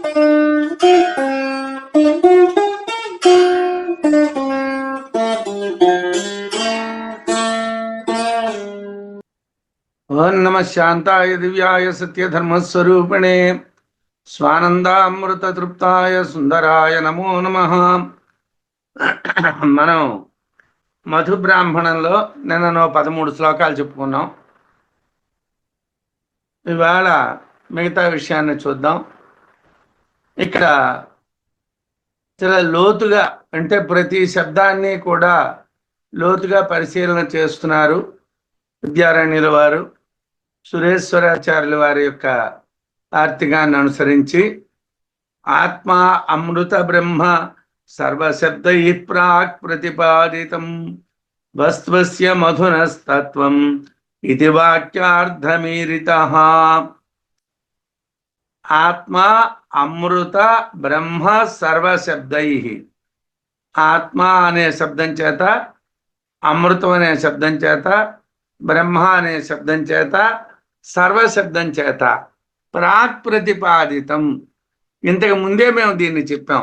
ఓం నమ శాంతాయ దివ్యాయ సత్యధర్మస్వరూపిణే స్వానందామృత తృప్తాయ సుందరాయ నమో నమ. మనం మధు బ్రాహ్మణంలో నిన్న 13 శ్లోకాలు చెప్పుకున్నాం. ఇవాళ మిగతా విషయాన్ని చూద్దాం. ఇక్కడ చాలా లోతుగా, అంటే ప్రతి శబ్దాన్ని కూడా లోతుగా పరిశీలన చేస్తున్నారు విద్యారణ్యుల వారు. సురేశ్వరాచార్యుల వారి యొక్క ఆర్తికాన్ని అనుసరించి ఆత్మ అమృత బ్రహ్మ సర్వశబ్దై ప్రాక్ ప్రతిపాదితం వస్త్వస్య మధునస్తత్వం ఇది వాక్యార్థమీరితః. ఆత్మ అమృత బ్రహ్మ సర్వశబ్దై. ఆత్మ అనే శబ్దం చేత, అమృతం అనే శబ్దం చేత, బ్రహ్మ అనే శబ్దం చేత, సర్వశబ్దం చేత ప్రాక్ ప్రతిపాదితం. ఇంతకు ముందే మేము దీన్ని చెప్పాం.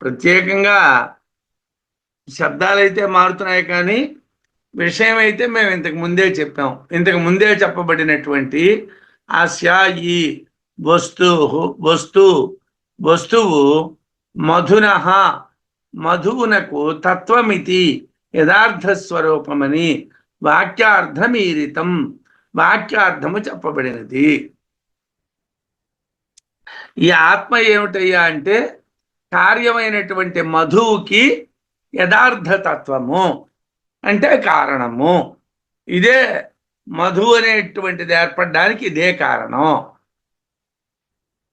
ప్రత్యేకంగా శబ్దాలైతే మారుతున్నాయి, కానీ విషయం అయితే మేము ఇంతకు ముందే చెప్పాం. ఇంతకు ముందే చెప్పబడినటువంటి ఆస్య ఈ వస్తువు మధునః, మధువునకు తత్వమితి యథార్థ స్వరూపమని వాక్యార్థమీరితం, వాక్యార్థము చెప్పబడినది. ఈ ఆత్మ ఏమిటయ్యా అంటే కార్యమైనటువంటి మధువుకి యథార్థ తత్వము, అంటే కారణము. ఇదే మధు అనేటువంటిది ఏర్పడడానికి ఇదే కారణం.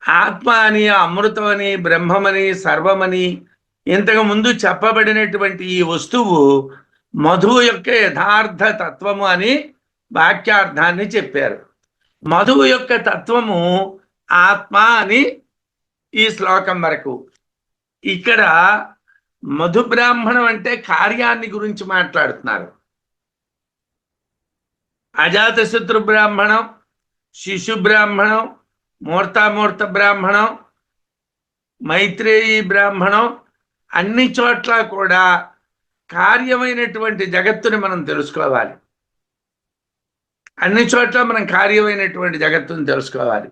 ఆత్మ అని, అమృతం అని, బ్రహ్మమని, సర్వమని ఇంతకు ముందు చెప్పబడినటువంటి ఈ వస్తువు మధువు యొక్క యథార్థ తత్వము అని వాక్యార్థాన్ని చెప్పారు. మధువు యొక్క తత్వము ఆత్మ అని ఈ శ్లోకం వరకు. ఇక్కడ మధు బ్రాహ్మణం అంటే కార్యాన్ని గురించి మాట్లాడుతున్నారు. అజాతశత్రు బ్రాహ్మణం, శిశు బ్రాహ్మణం, మూర్తామూర్త బ్రాహ్మణం, మైత్రేయి బ్రాహ్మణం, అన్ని చోట్ల కూడా కార్యమైనటువంటి జగత్తుని మనం తెలుసుకోవాలి. అన్ని చోట్ల మనం కార్యమైనటువంటి జగత్తుని తెలుసుకోవాలి.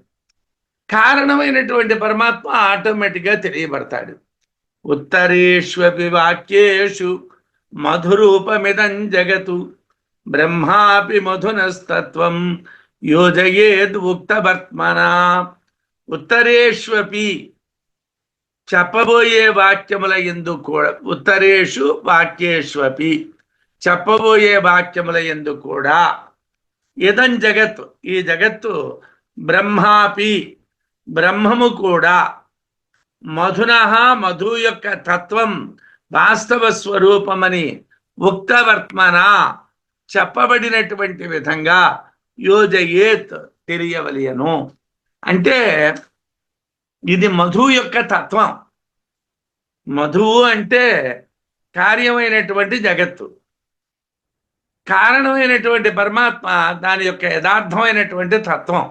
కారణమైనటువంటి పరమాత్మ ఆటోమేటిక్గా తెలియబడతాడు. ఉత్తరేష్వపి వాక్యేషు మధురూపమిదం జగతు బ్రహ్మాపి మధునస్తత్వం యోజయేద్ ఉక్తవర్త్మనా. ఉత్తరేష్వపి చెప్పబోయే వాక్యముల యందు కూడా, ఉత్తరేషు వాక్యేష్వపి చెప్పబోయే వాక్యముల యందు కూడా, ఇదం జగత్ ఈ జగత్తు, బ్రహ్మాపి బ్రహ్మము కూడా, మధునః మధు యొక్క తత్వం వాస్తవ స్వరూపమని ఉక్తవర్త్మన చెప్పబడినటువంటి విధంగా యోజయేత్ తెలియవలయను. అంటే ఇది మధు యొక్క తత్వం. మధువు అంటే కార్యమైనటువంటి జగత్తు, కారణమైనటువంటి పరమాత్మ దాని యొక్క యథార్థమైనటువంటి తత్వం.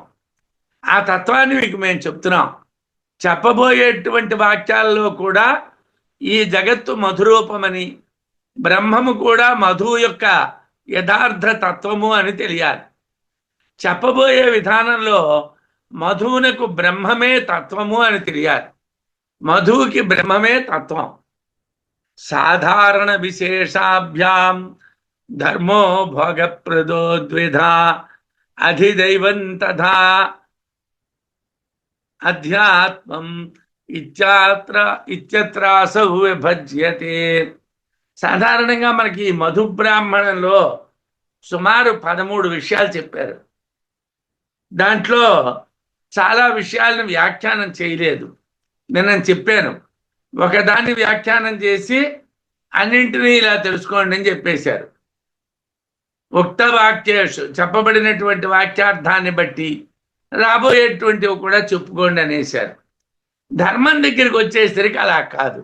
ఆ తత్వాన్ని మీకు మేము చెప్తున్నాం. చెప్పబోయేటువంటి వాక్యాల్లో కూడా ఈ జగత్తు మధురూపమని, బ్రహ్మము కూడా మధువు యొక్క యథార్థ తత్వము అని తెలియాలి. చెప్పబోయే విధానంలో మధువునకు బ్రహ్మమే తత్వము అని తెలియాలి. మధువుకి బ్రహ్మమే తత్వం. సాధారణ విశేషాభ్యాం ధర్మో భోగప్రదో ద్విధా అధిదైవం తథా అధ్యాత్మం ఇత్యత్రాసౌ విభజ్యతే. సాధారణంగా మనకి మధు బ్రాహ్మణంలో సుమారు 13 విషయాలు చెప్పారు. దాంట్లో చాలా విషయాలను వ్యాఖ్యానం చేయలేదు. నేను చెప్పాను, ఒకదాన్ని వ్యాఖ్యానం చేసి అన్నింటినీ ఇలా తెలుసుకోండి అని చెప్పేశారు. ఉక్త వాక్యేషు చెప్పబడినటువంటి వాక్యార్థాన్ని బట్టి రాబోయేటువంటివి కూడా చెప్పుకోండి అనేశారు. ధర్మం దగ్గరికి వచ్చేసరికి అలా కాదు.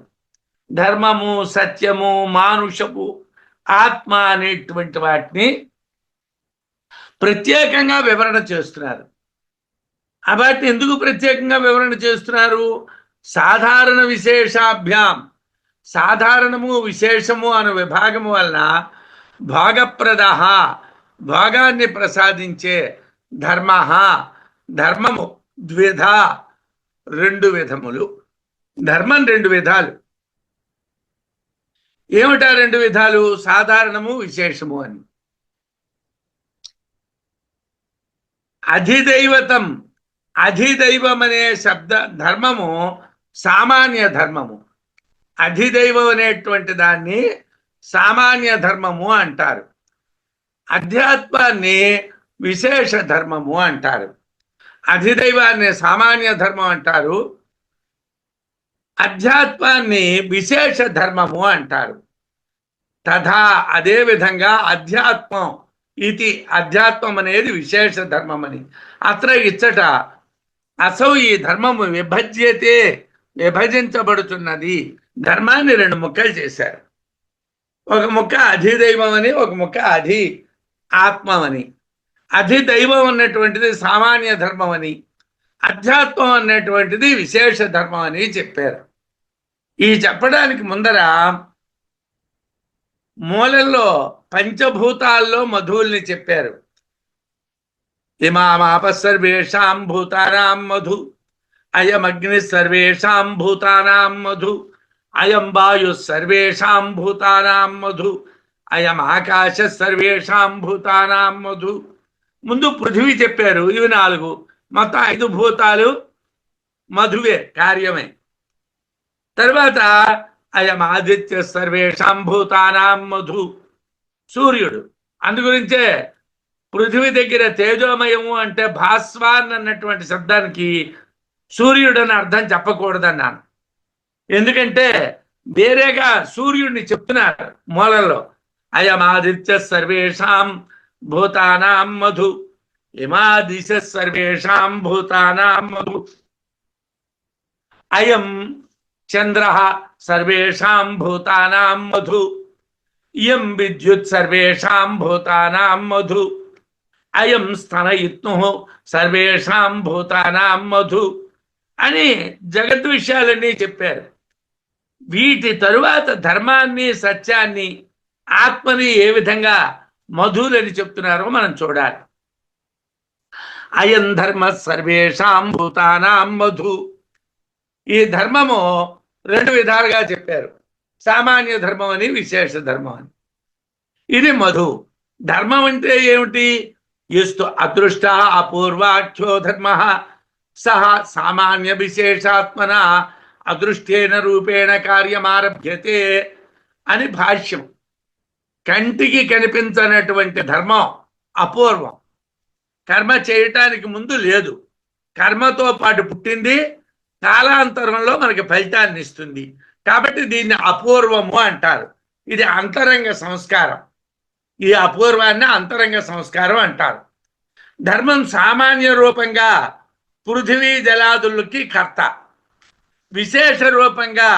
ధర్మము, సత్యము, మానుషపు, ఆత్మ అనేటువంటి వాటిని ప్రత్యేకంగా వివరణ చేస్తున్నారు. వాటిని ఎందుకు ప్రత్యేకంగా వివరణ చేస్తున్నారు? సాధారణ విశేషాభ్యాం, సాధారణము విశేషము అను విభాగము వలన భాగప్రద, భాగాన్ని ప్రసాదించే ధర్మ, ధర్మము ద్విధ, రెండు విధములు. ధర్మం రెండు విధాలు. ఏమిటా రెండు విధాలు? సాధారణము విశేషము అని. అధిదైవతం, అధిదైవం అనే శబ్ద ధర్మము సామాన్య ధర్మము. అధిదైవం అనేటువంటి దాన్ని సామాన్య ధర్మము అంటారు. అధ్యాత్మాన్ని విశేష ధర్మము అంటారు. అధిదైవాన్ని సామాన్య ధర్మం అంటారు, అధ్యాత్మాన్ని విశేష ధర్మము అంటారు. తథా అదేవిధంగా అధ్యాత్మం ఇది, అధ్యాత్మం అనేది విశేష ధర్మం అని. అత్ర ఇచ్చట అసౌ ఈ ధర్మము విభజ్యతే, విభజించబడుతున్నది. ధర్మాన్ని రెండు ముక్కలు చేశారు. ఒక ముక్క అధిదైవం అని, ఒక ముక్క అధి ఆత్మమని. అధిదైవం అన్నటువంటిది సామాన్య ధర్మం అని, అధ్యాత్మం అన్నటువంటిది విశేష ధర్మం అని చెప్పారు. ఈ చెప్పడానికి ముందర మూలంలో పంచభూతాల్లో మధువుల్ని చెప్పారు. ఇమామాప సర్వేషాం భూతానాం మధు, అయం అగ్ని సర్వేషాం భూతానాం మధు, అయం వాయు సర్వేషాం భూతానాం మధు, అయం ఆకాశ సర్వేషాం భూతానాం మధు. ముందు పృథివీ చెప్పారు. ఇవి 4, మొత్తం 5 భూతాలు మధువే, కార్యమే. తర్వాత అయం ఆదిత్య సర్వేషాం భూతానాం మధు, సూర్యుడు. అందుగురించే పృథివీ దగ్గర తేజోమయము అంటే భాస్వాన్ అన్నటువంటి శబ్దానికి సూర్యుడు అని అర్థం చెప్పకూడదన్నాను. ఎందుకంటే వేరేగా సూర్యుడిని చెప్తున్నారు మూలంలో. అయం ఆదిత్య సర్వేషాం భూతానాం మధు, ఇమాదిశ సర్వేషాం భూతానాం మధు, అయం చంద్ర సర్వేషాం భూతానాం మధు, ఇయం విద్యుత్ సర్వేషాం భూతానాం మధు, అయం స్తనయిత్ను సర్వేషాం భూతానాం మధు అని జగత్ విషయాలన్నీ చెప్పారు. వీటి తరువాత ధర్మాన్ని, సత్యాన్ని, ఆత్మని ఏ విధంగా మధులని చెప్తున్నారో మనం చూడాలి. అయం ధర్మ సర్వేషాం భూతానాం మధు. ఈ ధర్మము రెండు విధాలుగా చెప్పారు. సామాన్య ధర్మం అని, విశేష ధర్మం అని. ఇది మధు. ధర్మం అంటే ఏమిటి? ఎస్తు అదృష్ట అపూర్వాఖ్యో ధర్మ సహ సామాన్య విశేషాత్మన అదృష్టేన రూపేణ కార్యమారభ్యతే అని భాష్యం. కంటికి కనిపించనటువంటి ధర్మం అపూర్వం. కర్మ చేయటానికి ముందు లేదు, కర్మతో పాటు పుట్టింది, కాలాంతరంలో మనకి ఫలితాన్ని ఇస్తుంది. కాబట్టి దీన్ని అపూర్వము అంటారు. ఇది అంతరంగ సంస్కారం. ఈ అపూర్వాన్ని అంతరంగ సంస్కారం అంటారు. ధర్మం సామాన్య రూపంగా పృథివీ జలాదులకి కర్త, విశేష రూపంగా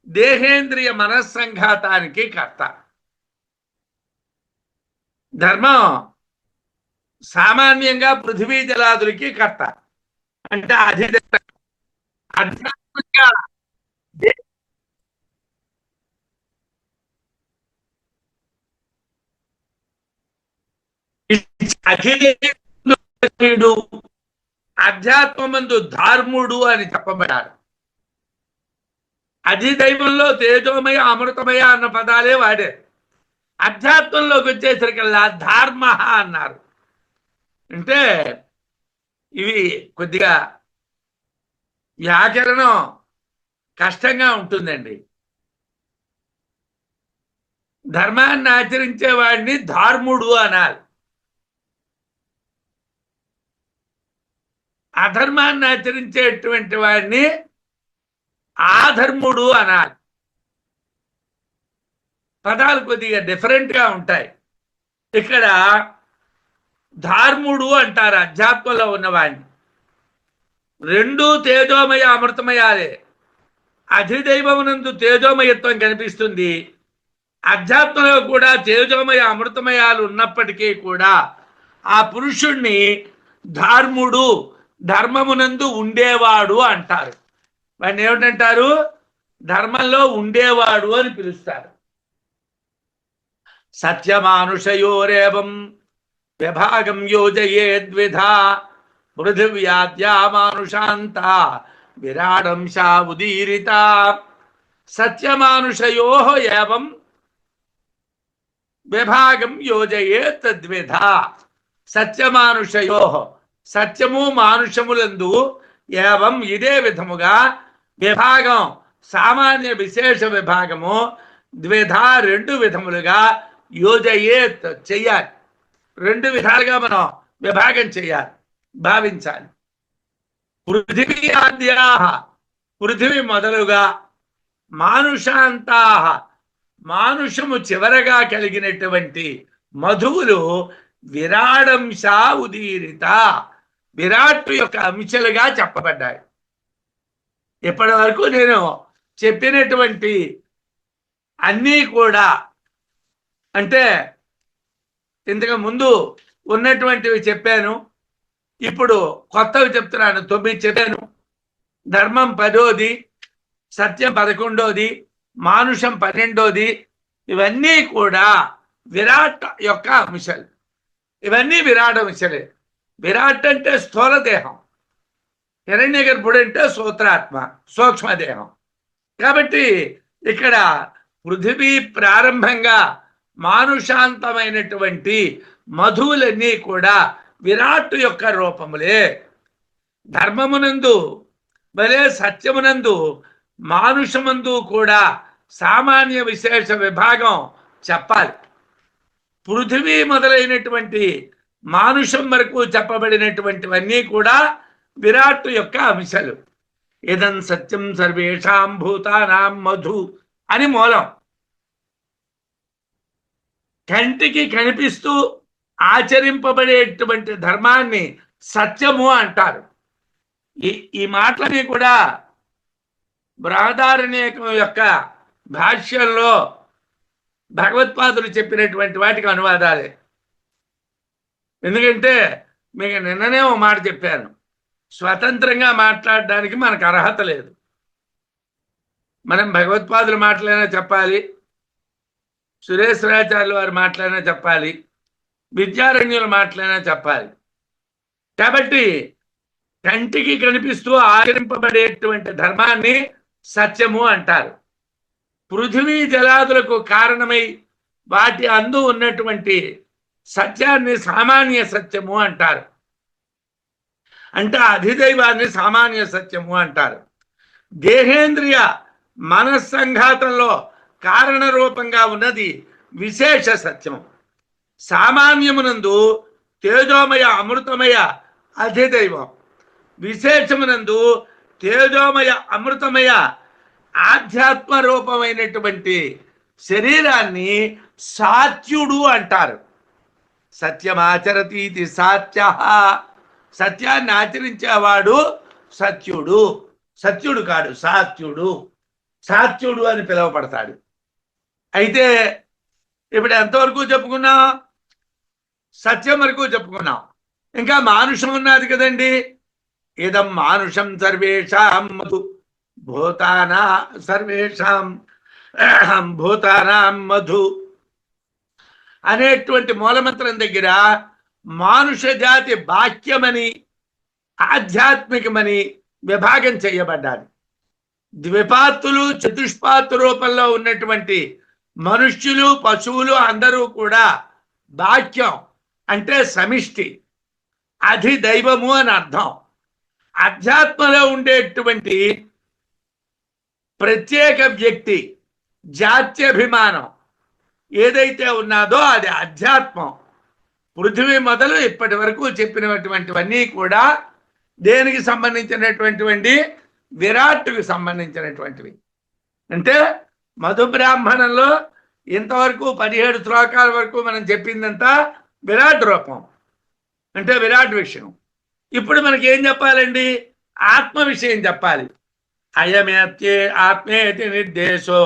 దేహేంద్రియ మనస్సంఘాతానికి కర్త. ధర్మం సామాన్యంగా పృథివీ జలాదులకి కర్త అంటే ఆధ్యాత్మికంగా అధ్యాత్మమందు ధార్ముడు అని చెప్పబడ్డారు. అధిదైవంలో తేజోమయ, అమృతమయ అన్న పదాలే వాడారు. అధ్యాత్మంలోకి వచ్చేసరికల్లా ధార్మ అన్నారు. అంటే ఇవి కొద్దిగా వ్యాకరణం కష్టంగా ఉంటుందండి. ధర్మాన్ని ఆచరించే వాడిని ధార్ముడు అనాలి, అధర్మాన్ని ఆచరించేటువంటి వాడిని ఆధర్ముడు అనాలి. పదాలు కొద్దిగా డిఫరెంట్గా ఉంటాయి. ఇక్కడ ధార్ముడు అంటారు అధ్యాత్మంలో ఉన్నవాడిని. రెండు తేజోమయ అమృతమయాలే. అధిదైవమునందు తేజోమయత్వం కనిపిస్తుంది, అధ్యాత్మంలో కూడా తేజోమయ అమృతమయాలు ఉన్నప్పటికీ కూడా ఆ పురుషుణ్ణి ధర్ముడు, ధర్మమునందు ఉండేవాడు అంటారు. వాడిని ఏమిటంటారు? ధర్మంలో ఉండేవాడు అని పిలుస్తారు. సత్యమానుషయోరేవం విభాగం యోజయేద్విధా పృథివ్యాద్యా మానుషాంత విరాడంశా ఉదీరిత. సత్యమానుషయో ఏవం విభాగం యోజయేత్ ద్విధా. సత్యమానుషయో, సత్యము మానుషములందు ఏవం ఇదే విధముగా విభాగం, సామాన్య విశేష విభాగము ద్విధా రెండు విధములుగా యోజయేత్ చెయ్యాలి. రెండు విధాలుగా మనం విభాగం చేయాలి, భావించాలి. పృథివీ ఆద్యా, పృథివీ మొదలుగా, మానుషాంతా, మానుషము చివరగా కలిగినటువంటి మధువులు విరాడంశ ఉదీరిత, విరాట్ యొక్క అంశాలుగా చెప్పబడ్డాయి. ఇప్పటి వరకు నేను చెప్పినటువంటి అన్నీ కూడా, అంటే ఇంతకు ముందు ఉన్నటువంటివి చెప్పాను, ఇప్పుడు కొత్తవి చెప్తున్నాను. 9 చెప్పాను. ధర్మం 10వ, సత్యం 11వ, మానుషం 12వ. ఇవన్నీ కూడా విరాట్ యొక్క అంశాలు. ఇవన్నీ విరాట్ అంశాలే. విరాట్ అంటే స్థూల దేహం, హిరణ్య గర్భుడు అంటే సూత్రాత్మ, సూక్ష్మదేహం. కాబట్టి ఇక్కడ పృథివీ ప్రారంభంగా మానుషాంతమైనటువంటి మధువులన్నీ కూడా విరాట్ యొక్క రూపములే. ధర్మమునందు వలే సత్యమునందు మానుషమందు కూడా సామాన్య విశేష విభాగం చెప్పాలి. పృథివీ మొదలైనటువంటి మానుషం వరకు చెప్పబడినటువంటివన్నీ కూడా విరాట్ యొక్క అంశాలు. ఇదం సత్యం సర్వేషాం భూతానాం మధు అని మూలం. కంటికి కనిపిస్తూ ఆచరింపబడేటువంటి ధర్మాన్ని సత్యము అంటారు. ఈ మాటలని కూడా బృహదారణ్యకం యొక్క భాష్యంలో భగవత్పాదులు చెప్పినటువంటి వాటికి అనువాదాలే. ఎందుకంటే మీకు నిన్ననే ఒక మాట చెప్పాను, స్వతంత్రంగా మాట్లాడడానికి మనకు అర్హత లేదు. మనం భగవత్పాదులు మాటలైనా చెప్పాలి, సురేశ్వరాచార్యుల వారి మాటలైనా చెప్పాలి, విద్యారణ్యుల మాటలైనా చెప్పాలి. కాబట్టి కంటికి కనిపిస్తూ ఆచరింపబడేటువంటి ధర్మాన్ని సత్యము అంటారు. పృథివీ జలాదులకు కారణమై వాటి అందు ఉన్నటువంటి సత్యాన్ని సామాన్య సత్యము అంటారు. అంటే అధిదైవాన్ని సామాన్య సత్యము అంటారు. దేహేంద్రియ మనస్సంఘాతంలో కారణ రూపంగా ఉన్నది విశేష సత్యం. సామాన్యమునందు తేజోమయ అమృతమయ అధిదైవం, విశేషమునందు తేజోమయ అమృతమయ ఆధ్యాత్మ రూపమైనటువంటి శరీరాన్ని సాత్యుడు అంటారు. సత్యమాచరతీతి సాత్య, సత్యాన్ని ఆచరించేవాడు సత్యుడు. సత్యుడు కాడు, సాత్యుడు. సాత్యుడు అని పిలువబడతాడు. అయితే ఇప్పుడు ఎంతవరకు చెప్పుకున్నాం? సత్యం వరకు చెప్పుకున్నాం. ఇంకా మానుషం ఉన్నది కదండి. ఇదం మానుషం సర్వేషాం మధు భూతానా, సర్వేషాం భూతానాం మధు అనేటువంటి మూలమంత్రం దగ్గర మానుష జాతి బాహ్యమని ఆధ్యాత్మికమని విభాగం చేయబడ్డాడు. ద్విపాత్తులు చతుష్పాత్తు రూపంలో ఉన్నటువంటి మనుష్యులు పశువులు అందరూ కూడా బాహ్యం అంటే సమిష్టి, అధిదైవము అని అర్థం. అధ్యాత్మలో ఉండేటువంటి ప్రత్యేక వ్యక్తి జాత్యభిమానం ఏదైతే ఉన్నదో అది అధ్యాత్మం. పృథివీ మొదలు ఇప్పటి వరకు చెప్పినటువంటివన్నీ కూడా దేనికి సంబంధించినటువంటివండి? విరాట్కి సంబంధించినటువంటివి. అంటే మధుబ్రాహ్మణంలో ఇంతవరకు 17 శ్లోకాల వరకు మనం చెప్పిందంతా విరాట్ రూపం, అంటే విరాట్ విషయం. ఇప్పుడు మనకి ఏం చెప్పాలండి? ఆత్మ విషయం చెప్పాలి. అయమేత్యే ఆత్మేతి నిర్దేశో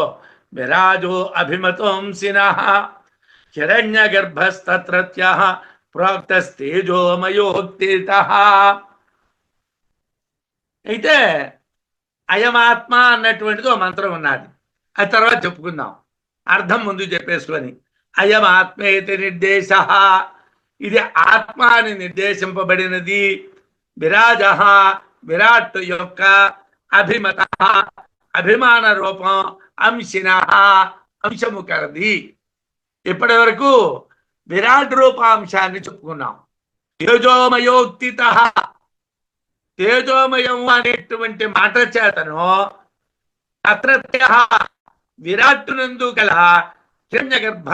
విరాజో అభిమతంసిన హిరణ్య గర్భస్తత్రత్య ప్రోక్తస్తేజోమయోక్తిత. అయితే అయమాత్మ అన్నటువంటిది ఒక మంత్రం ఉన్నది, ఆ తర్వాత చెప్పుకుందాం. అర్థం ముందు చెప్పేసుకొని, అయమాత్మేతి నిర్దేశ, ఇది ఆత్మ అని నిర్దేశింపబడినది. విరాజ, విరాట్ యొక్క, అభిమత, అభిమాన రూపం, అంశిన, అంశము కలది. ఇప్పటి వరకు విరాట్ రూపాంశాన్ని చెప్పుకున్నాం. తేజోమయోక్తిత, తేజోమయం అనేటువంటి మాట చేతను అత్రత్య విరాట్టునందు గల హిరణ్యగర్భ,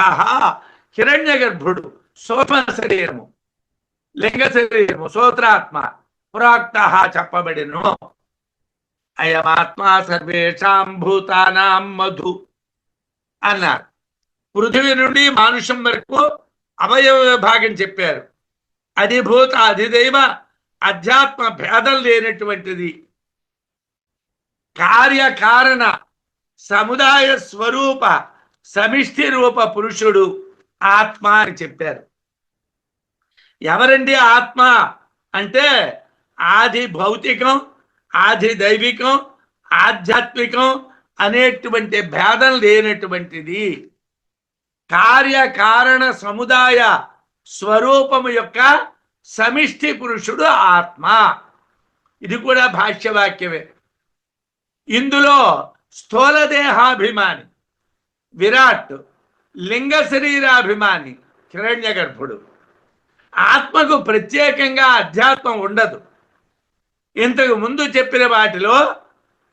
హిరణ్యగర్భుడు సూక్ష్మ శరీరము, లింగ శరీరము, సూత్రాత్మ, పురాక్త చెప్పబడిను. అయమాత్మ సర్వేషాం భూతానాం మధు అన్నారు. పృథివీ నుండి మానుషం వరకు అవయవ విభాగం చెప్పారు. అధిభూత, అధిదైవ, అధ్యాత్మ భేదం లేనటువంటిది. కార్యకారణ సముదాయ స్వరూప సమిష్టి రూప పురుషుడు ఆత్మ అని చెప్పారు. ఎవరండి ఆత్మ అంటే? ఆది భౌతికం, ఆది దైవికం, ఆధ్యాత్మికం అనేటువంటి భేదం లేనటువంటిది. కార్యకారణ సముదాయ స్వరూపము యొక్క సమిష్టి పురుషుడు ఆత్మ. ఇది కూడా భాష్యవాక్యమే. ఇందులో స్థూల దేహాభిమాని విరాట్, లింగ శరీరాభిమాని హిరణ్య గర్భుడు. ఆత్మకు ప్రత్యేకంగా అధ్యాత్మం ఉండదు. ఇంతకు ముందు చెప్పిన వాటిలో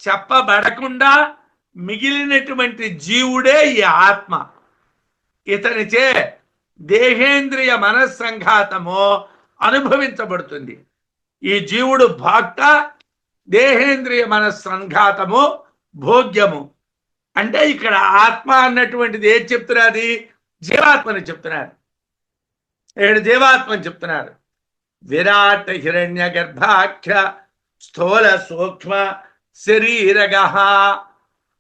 చెప్పబడకుండా మిగిలినటువంటి జీవుడే ఈ ఆత్మ. ఇతనిచే దేహేంద్రియ మనస్సంఘాతము అనుభవించబడుతుంది. ఈ జీవుడు భోక్త, దేహేంద్రియ మనస్సంఘాతము భోగ్యము. అంటే ఇక్కడ ఆత్మ అన్నటువంటిది ఏది చెప్తున్నది? జీవాత్మని చెప్తున్నారు. ఇక్కడ జీవాత్మని చెప్తున్నారు. విరాట్ హిరణ్య గర్భాఖ్య స్థూల సూక్ష్మ శరీరగ.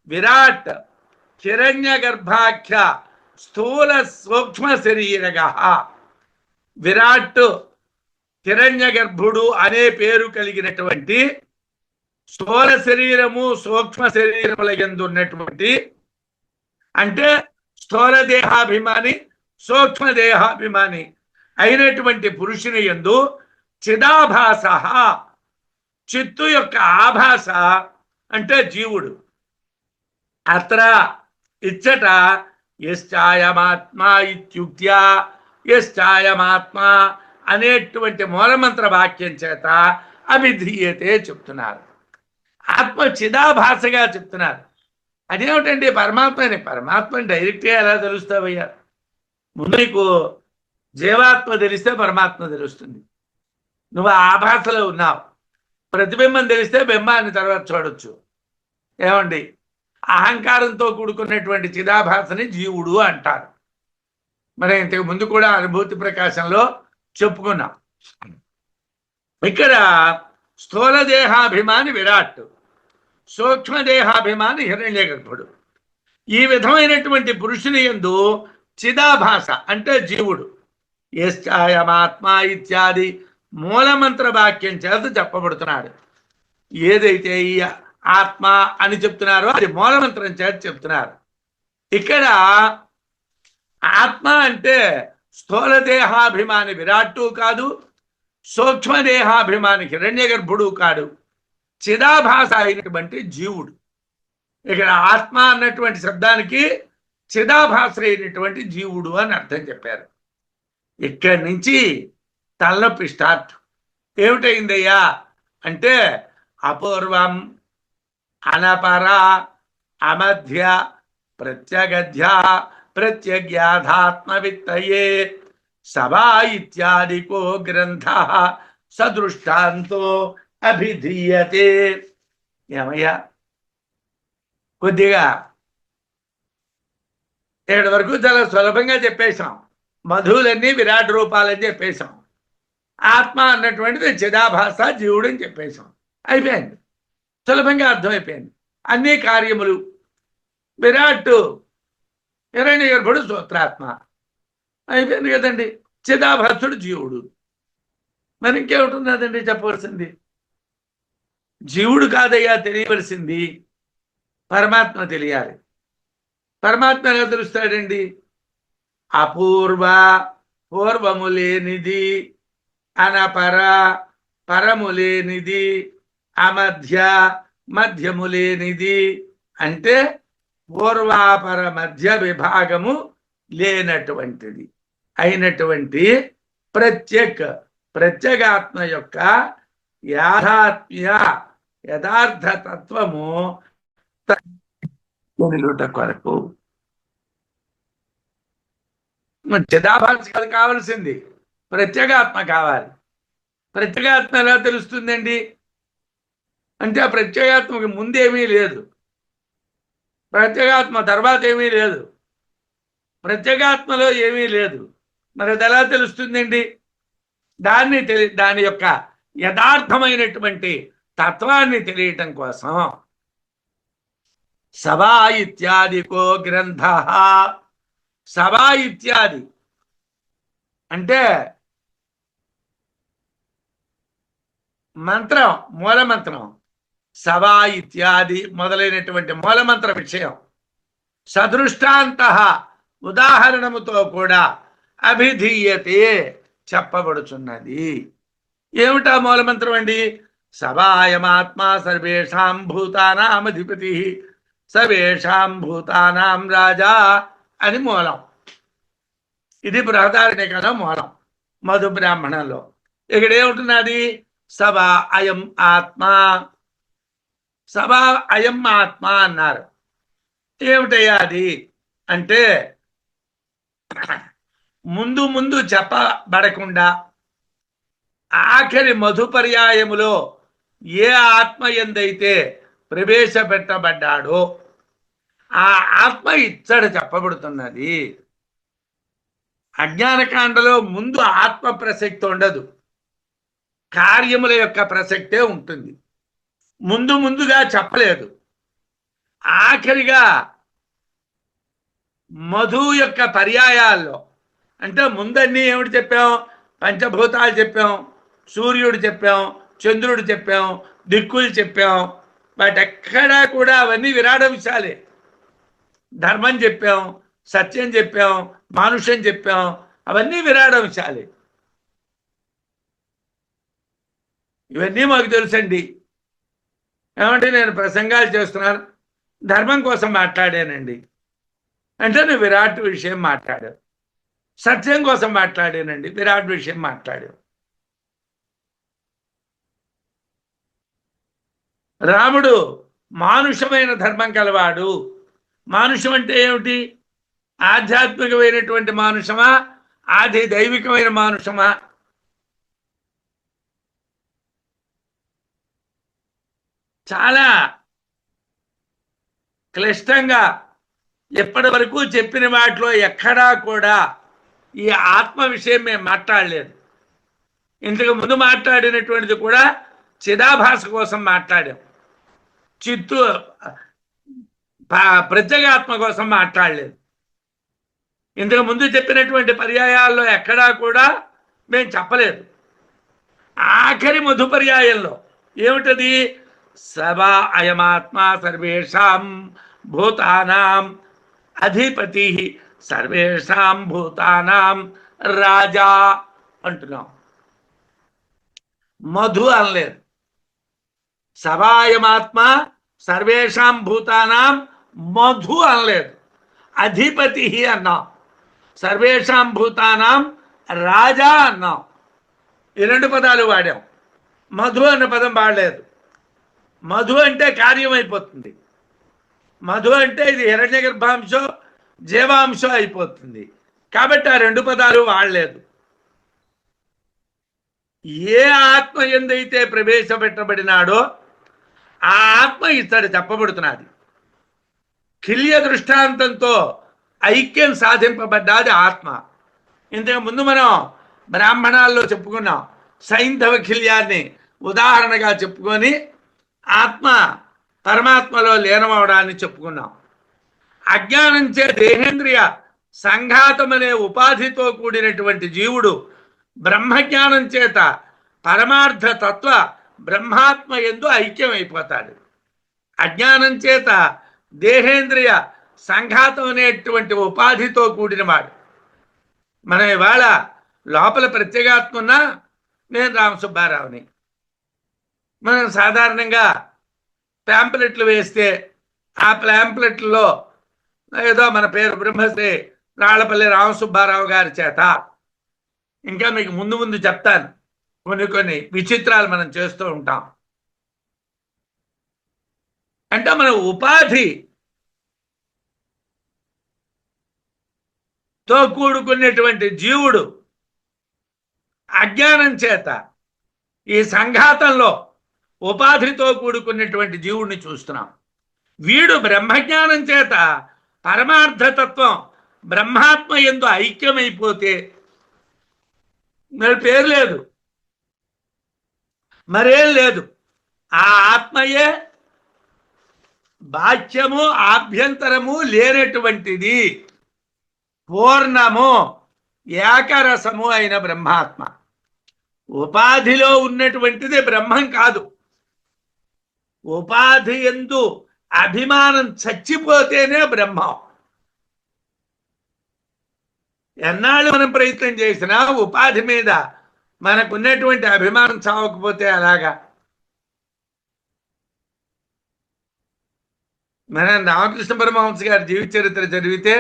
విరాట్ హిరణ్య గర్భాఖ్య స్థూల సూక్ష్మ శరీరగ. విరాట్ హిరణ్య గర్భుడు అనే పేరు కలిగినటువంటి స్థూల శరీరము, సూక్ష్మ శరీరముల యందు ఉన్నటువంటి, అంటే స్థూల దేహాభిమాని, సూక్ష్మ దేహాభిమాని అయినటువంటి పురుషుని యందు చిదాభాస, చిత్తు యొక్క ఆభాస అంటే జీవుడు. అత్ర ఇచ్చట యశ్చాయమాత్మ ఇత్యుక్త్యా, యశ్చాయమాత్మ అనేటువంటి మూలమంత్ర వాక్యం చేత అభిధీయతే చెప్తున్నారు. ఆత్మ చిదాభాసగా చెప్తున్నారు. అదేమిటండి? పరమాత్మని. పరమాత్మని డైరెక్ట్గా ఎలా తెలుస్తావయ్యా? ముందు నీకు జీవాత్మ తెలిస్తే పరమాత్మ తెలుస్తుంది. నువ్వు ఆభాసలో ఉన్నావు. ప్రతిబింబం తెలిస్తే బింబాన్ని తర్వాత చూడొచ్చు. ఏమండి? అహంకారంతో కూడుకున్నటువంటి చిదాభాసని జీవుడు అంటారు. మరి ఇంతకు ముందు కూడా అనుభూతి ప్రకాశంలో చెప్పుకున్నాం. ఇక్కడ స్థూల దేహాభిమాని విరాట్, సూక్ష్మదేహాభిమాని హిరణ్య గర్భుడు. ఈ విధమైనటువంటి పురుషుని యందు చిదాభాస అంటే జీవుడు, యశ్చాయమాత్మ ఇత్యాది మూలమంత్ర వాక్యం చేత చెప్పబడుతున్నాడు. ఏదైతే ఈ ఆత్మ అని చెప్తున్నారో అది మూలమంత్రం చేత చెప్తున్నారు. ఇక్కడ ఆత్మ అంటే స్థూల దేహాభిమాని విరాట్టు కాదు, సూక్ష్మదేహాభిమాని హిరణ్య గర్భుడు కాడు, చిదాభాస అయినటువంటి జీవుడు. ఇక్కడ ఆత్మ అన్నటువంటి శబ్దానికి చిదాభాస అయినటువంటి జీవుడు అని అర్థం చెప్పారు. ఇక్కడి నుంచి తలనొప్పి స్టార్ట్. ఏమిటైందయ్యా అంటే అపూర్వం, అనపర, అమధ్య, ప్రత్యగధ్య, ప్రత్యగ్యాధాత్మ విత్తయే సభా ఇత్యాదికో గ్రంథ సదృష్టాంతో అభిధీయతే. ఏమయ్యా, కొద్దిగా ఏడు వరకు చాలా సులభంగా చెప్పేశాం. మధువులన్నీ విరాట్ రూపాలని చెప్పేశాం. ఆత్మ అన్నటువంటిది చిదాభాస జీవుడు అని చెప్పేశాం. అయిపోయింది, సులభంగా అర్థమైపోయింది. అన్ని కార్యములు విరాట్ హిరణ్య గర్భుడు సూత్రాత్మ అయిపోయింది కదండి. చిదాభాసుడు జీవుడు. మరి ఇంకేముంటున్నదండి చెప్పవలసింది? జీవుడు కాదయ్యా తెలియవలసింది, పరమాత్మ తెలియాలి. పరమాత్మ ఎలా తెలుస్తాడండి? అపూర్వ, పూర్వము లేనిది, అనపర, పరము లేనిది, అమధ్య, మధ్యము లేనిది. అంటే పూర్వాపర మధ్య విభాగము లేనటువంటిది అయినటువంటి ప్రత్యేగాత్మ యొక్క యాథాత్మ్య యథార్థ తత్వము కొరకు చిదాభాస కావలసింది, ప్రత్యేగాత్మ కావాలి. ప్రత్యేగాత్మ ఎలా తెలుస్తుందండి అంటే ఆ ప్రత్యేగాత్మకి ముందేమీ లేదు, ప్రత్యేగాత్మ తర్వాత ఏమీ లేదు, ప్రత్యేగాత్మలో ఏమీ లేదు. మరి అది ఎలా తెలుస్తుందండి? దాని యొక్క యథార్థమైనటువంటి తత్వాన్ని తెలియటం కోసం సభా ఇత్యాదికో గ్రంథ. సభా ఇత్యాది అంటే మంత్రం, మూలమంత్రం. సభా ఇత్యాది మొదలైనటువంటి మూలమంత్ర విషయం సదృష్టాంత ఉదాహరణముతో కూడా అభిధీయతే చెప్పబడుచున్నది. ఏమిటా మూలమంత్రం అండి? సభాయమాత్మా సర్వేషాం భూతానాం అధిపతి సర్వేషాం భూతానాం రాజా అని మూలం. ఇది బృహదారణ్యకం మూలం మధు బ్రాహ్మణంలో. ఇక్కడ ఏముంటున్నది? సభ అయం ఆత్మ, సభ అయం ఆత్మ అన్నారు. ఏమిటయ్యా అది అంటే ముందు ముందు చెప్పబడకుండా ఆఖరి మధు పర్యాయములో ఏ ఆత్మ ఎందైతే ప్రవేశపెట్టబడ్డాడో ఆ ఆత్మ ఇచ్చట చెప్పబడుతున్నది. అజ్ఞానకాండలో ముందు ఆత్మ ప్రసక్తి ఉండదు, కార్యముల యొక్క ప్రసక్తే ఉంటుంది. ముందుగా చెప్పలేదు. ఆఖరిగా మధు యొక్క పర్యాయాల్లో అంటే ముందన్నీ ఏమిటి చెప్పాం? పంచభూతాలు చెప్పాం, సూర్యుడు చెప్పాం, చంద్రుడు చెప్పాం, దిక్కులు చెప్పాం. వాటెక్కడా కూడా అవన్నీ విరాట విషయాలే. ధర్మం చెప్పాం, సత్యం చెప్పాం, మానుష్యం చెప్పాం, అవన్నీ విరాట విషయాలే. ఇవన్నీ మాకు తెలుసండి. ఏమంటే నేను ప్రసంగాలు చేస్తున్నాను, ధర్మం కోసం మాట్లాడానండి అంటే నువ్వు విరాట్ విషయం మాట్లాడావు. సత్యం కోసం మాట్లాడానండి, విరాట్ విషయం మాట్లాడావు. రాముడు మానుషమైన ధర్మం కలవాడు. మానుషం అంటే ఏమిటి? ఆధ్యాత్మికమైనటువంటి మానుషమా, ఆది దైవికమైన మానుషమా? చాలా క్లిష్టంగా ఎప్పటి వరకు చెప్పిన వాటిలో ఎక్కడా కూడా ఈ ఆత్మ విషయం మేము మాట్లాడలేదు. ఇంతకు ముందు మాట్లాడినటువంటిది కూడా చిదాభాస కోసం మాట్లాడాం, ప్రత్యేగాత్మ కోసం మాట్లాడలేదు. ఇంతకు ముందు చెప్పినటువంటి పర్యాయాల్లో ఎక్కడా కూడా మేము చెప్పలేదు. ఆఖరి మధు పర్యాయంలో ఏమిటది? సభా అయమాత్మ సర్వేషాం భూతానాం అధిపతి సర్వేషాం భూతానాం రాజా అంటున్నాం. మధు అనలేదు. సభాయమాత్మ సర్వేషాం భూతానాం మధు అనలేదు. అధిపతి అన్నాం, సర్వేషాం భూతానాం రాజా అన్నాం. ఈ రెండు పదాలు వాడాం, మధు అన్న పదం వాడలేదు. మధు అంటే కార్యమైపోతుంది. మధు అంటే ఇది హిరణ్య గర్భాంశం జీవాంశం అయిపోతుంది. కాబట్టి ఆ రెండు పదాలు వాడలేదు. ఏ ఆత్మ ఎందైతే ప్రవేశపెట్టబడినాడో ఆ ఆత్మ ఇతడు చెప్పబడుతున్నది. కిల్య దృష్టాంతంతో ఐక్యం సాధింపబడ్డాది ఆత్మ. ఇంతకు ముందు మనం బ్రాహ్మణాల్లో చెప్పుకున్నాం. సైంధవ కిల్యాన్ని ఉదాహరణగా చెప్పుకొని ఆత్మ పరమాత్మలో లీనమవడాన్ని చెప్పుకున్నాం. అజ్ఞానంచే దేహేంద్రియ సంఘాతం అనే ఉపాధితో కూడినటువంటి జీవుడు బ్రహ్మజ్ఞానం చేత పరమార్థ తత్వ బ్రహ్మాత్మ యందు ఐక్యమైపోతాడు. అజ్ఞానం చేత దేహేంద్రియ సంఘాతం అనేటువంటి ఉపాధితో కూడినవాడు. మనం ఇవాళ లోపల ప్రత్యేగాత్మ ఉన్నా నేను రామసుబ్బారావుని, మనం సాధారణంగా ప్యాంప్లెట్లు వేస్తే ఆ ప్యాంప్లెట్లలో ఏదో మన పేరు బ్రహ్మశ్రీ రాళ్లపల్లి రామసుబ్బారావు గారి చేత, ఇంకా మీకు ముందు ముందు చెప్తాను, కొన్ని విచిత్రాలు మనం చేస్తూ ఉంటాం. అంటే మన ఉపాధితో కూడుకున్నటువంటి జీవుడు అజ్ఞానం చేత ఈ సంఘాతంలో ఉపాధితో కూడుకున్నటువంటి జీవుడిని చూస్తున్నాం. వీడు బ్రహ్మజ్ఞానం చేత పరమార్థతత్వం బ్రహ్మాత్మ యందు ఐక్యమైపోతే మరి పేరు లేదు, మరేం లేదు. ఆ ఆత్మయే బాహ్యము ఆభ్యంతరము లేనటువంటిది, పూర్ణము ఏకరసము అయిన బ్రహ్మాత్మ. ఉపాధిలో ఉన్నటువంటిది బ్రహ్మం కాదు. ఉపాధి యందు అభిమానం చచ్చిపోతేనే బ్రహ్మం. ఎన్నాళ్ళు మనం ప్రయత్నం చేసినా ఉపాధి మీద మనకున్నటువంటి అభిమానం చావకపోతే అలాగా. మన రామకృష్ణ పరమహంస గారి జీవిత చరిత్ర చదివితే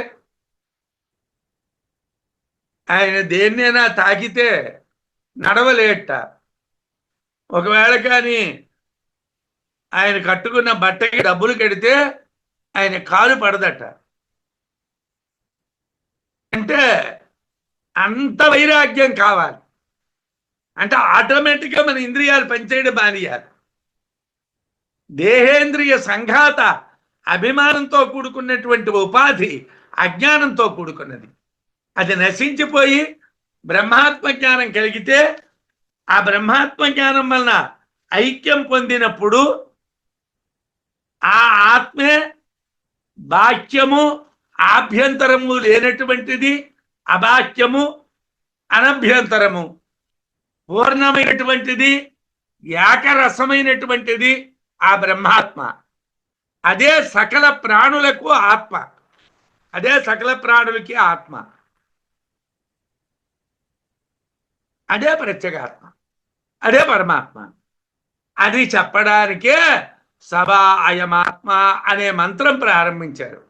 ఆయన దేన్నైనా తాకితే నడవలేట. ఒకవేళ కానీ ఆయన కట్టుకున్న బట్టకి డబ్బులు కడితే ఆయన కాలు పడదట. అంటే అంత వైరాగ్యం కావాలి. అంటే ఆటోమేటిక్గా మన ఇంద్రియాలు పనిచేయడం మానేయాలి. దేహేంద్రియ సంఘాత అభిమానంతో కూడుకున్నటువంటి ఉపాధి అజ్ఞానంతో కూడుకున్నది. అది నశించిపోయి బ్రహ్మాత్మ జ్ఞానం కలిగితే ఆ బ్రహ్మాత్మ జ్ఞానం వలన ఐక్యం పొందినప్పుడు ఆ ఆత్మే బాహ్యము ఆభ్యంతరము లేనటువంటిది, అబాహ్యము అనభ్యంతరము, పూర్ణమైనటువంటిది, ఏకరసమైనటువంటిది ఆ బ్రహ్మాత్మ. అదే సకల ప్రాణులకు ఆత్మ, అదే సకల ప్రాణులకి ఆత్మ, అదే ప్రత్యేగాత్మ, అదే పరమాత్మ. అది చెప్పడానికే సభా అయమాత్మ అనే మంత్రం ప్రారంభించారు.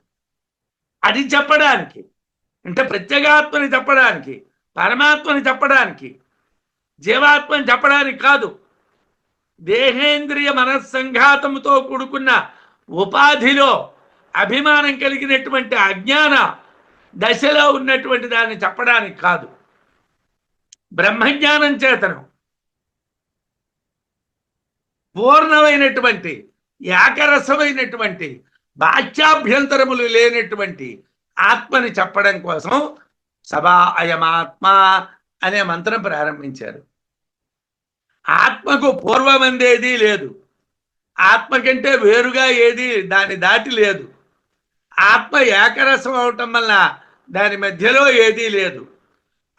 అది చెప్పడానికి, అంటే ప్రత్యేగాత్మని చెప్పడానికి, పరమాత్మని చెప్పడానికి, జీవాత్మని చెప్పడానికి కాదు. దేహేంద్రియ మనస్సంఘాతముతో కూడుకున్న ఉపాధిలో అభిమానం కలిగినటువంటి అజ్ఞాన దశలో ఉన్నటువంటి దాన్ని చెప్పడానికి కాదు. బ్రహ్మజ్ఞానం చేతను పూర్ణమైనటువంటి ఏకరసమైనటువంటి బాహ్యాభ్యంతరములు లేనటువంటి ఆత్మని చెప్పడం కోసం సభా అయమాత్మ అనే మంత్రం ప్రారంభించారు. ఆత్మకు పూర్వమందేది లేదు, ఆత్మ కంటే వేరుగా ఏది దాని దాటి లేదు. ఆత్మ ఏకరసం అవటం వల్ల దాని మధ్యలో ఏదీ లేదు.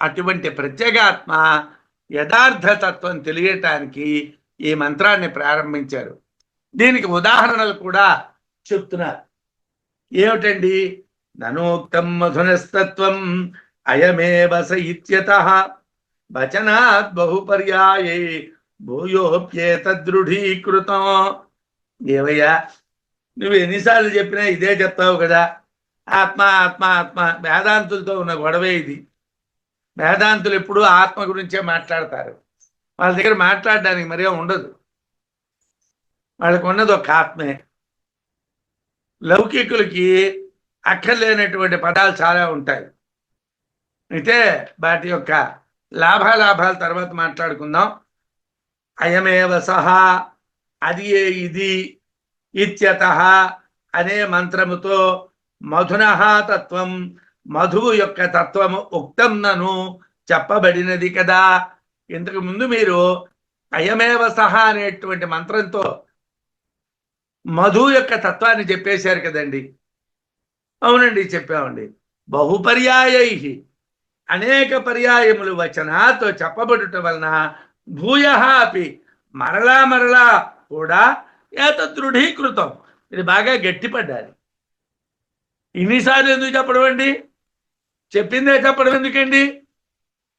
అటువంటి ప్రత్యేగాత్మ యథార్థతత్వం తెలియటానికి ఈ మంత్రాన్ని ప్రారంభించారు. దీనికి ఉదాహరణలు కూడా చెప్తున్నారు. ఏమిటండి? ననోక్తం మధునస్తత్వం అయమేవ స ఇత్యతః వచనాత్ బహుపర్యాయే భూయోప్యేతదృఢీకృతం. ఏవయ్యా, నువ్వు ఎన్నిసార్లు చెప్పినా ఇదే చెప్తావు కదా, ఆత్మ ఆత్మ ఆత్మ. వేదాంతులతో ఉన్న గొడవే ఇది. వేదాంతులు ఎప్పుడూ ఆత్మ గురించే మాట్లాడతారు. వాళ్ళ దగ్గర మాట్లాడడానికి మరేం ఉండదు. వాళ్ళకు ఉన్నది ఒక ఆత్మే. లౌకికులకి అక్కర్లేనటువంటి పదాలు చాలా ఉంటాయి. అయితే వాటి యొక్క లాభాలాభాల తర్వాత మాట్లాడుకుందాం. అయమేవ సహా, అది ఏ ఇది, ఇత్యతః అనే మంత్రముతో మధునః తత్వం, మధువు యొక్క తత్వము ఉక్తం నను చెప్పబడినది కదా. ఇంతకు ముందు మీరు అయమేవ సహా అనేటువంటి మంత్రంతో మధు యొక్క తత్వాన్ని చెప్పేశారు కదండి. అవునండి, చెప్పామండి. బహుపర్యాయై అనేక పర్యాయములు వచనాతో చెప్పబడుట వలన భూయ అపి మరలా మరలా కూడా ఏతదృఢీకృతం ఇది బాగా గట్టిపడ్డాలి. ఇన్నిసార్లు ఎందుకు చెప్పడం అండి? చెప్పిందే చెప్పడం ఎందుకండి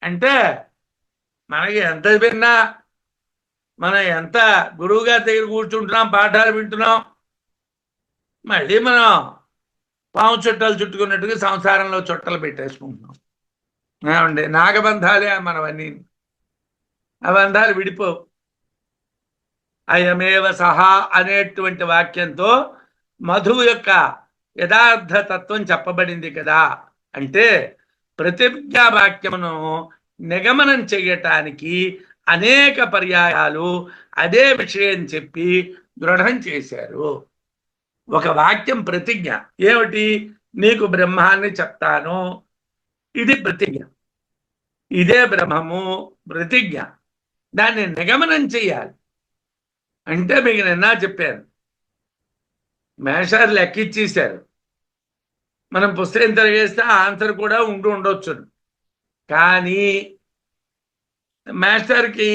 అంటే మనకి ఎంత విన్నా మనం ఎంత గురువు గారి దగ్గర కూర్చుంటున్నాం, పాఠాలు వింటున్నాం, మళ్ళీ మనం పాము చుట్టాలు చుట్టుకున్నట్టుగా సంసారంలో చుట్టలు పెట్టేసుకుంటున్నాం. ఏమండి నాగబంధాలే మనవన్నీ, ఆ బంధాలు విడిపోవు. అయమేవ సహా అనేటువంటి వాక్యంతో మధువు యొక్క యథార్థ తత్వం చెప్పబడింది కదా. అంటే ప్రతిజ్ఞా వాక్యమును నిగమనం చెయ్యటానికి అనేక పర్యాయాలు అదే విషయం చెప్పి దృఢం చేశారు. ఒక వాక్యం ప్రతిజ్ఞ ఏమిటి? నీకు బ్రహ్మాన్ని చెప్తాను, ఇది ప్రతిజ్ఞ. ఇదే బ్రహ్మము ప్రతిజ్ఞ. దాన్ని నిగమనం చెయ్యాలి. అంటే మీకు నిన్న చెప్పాను, మేషారు లెక్కిచ్చేశారు. మనం పుస్తకం తిరిగేస్తే ఆన్సర్ కూడా ఉండొచ్చు. కానీ మాస్టర్కి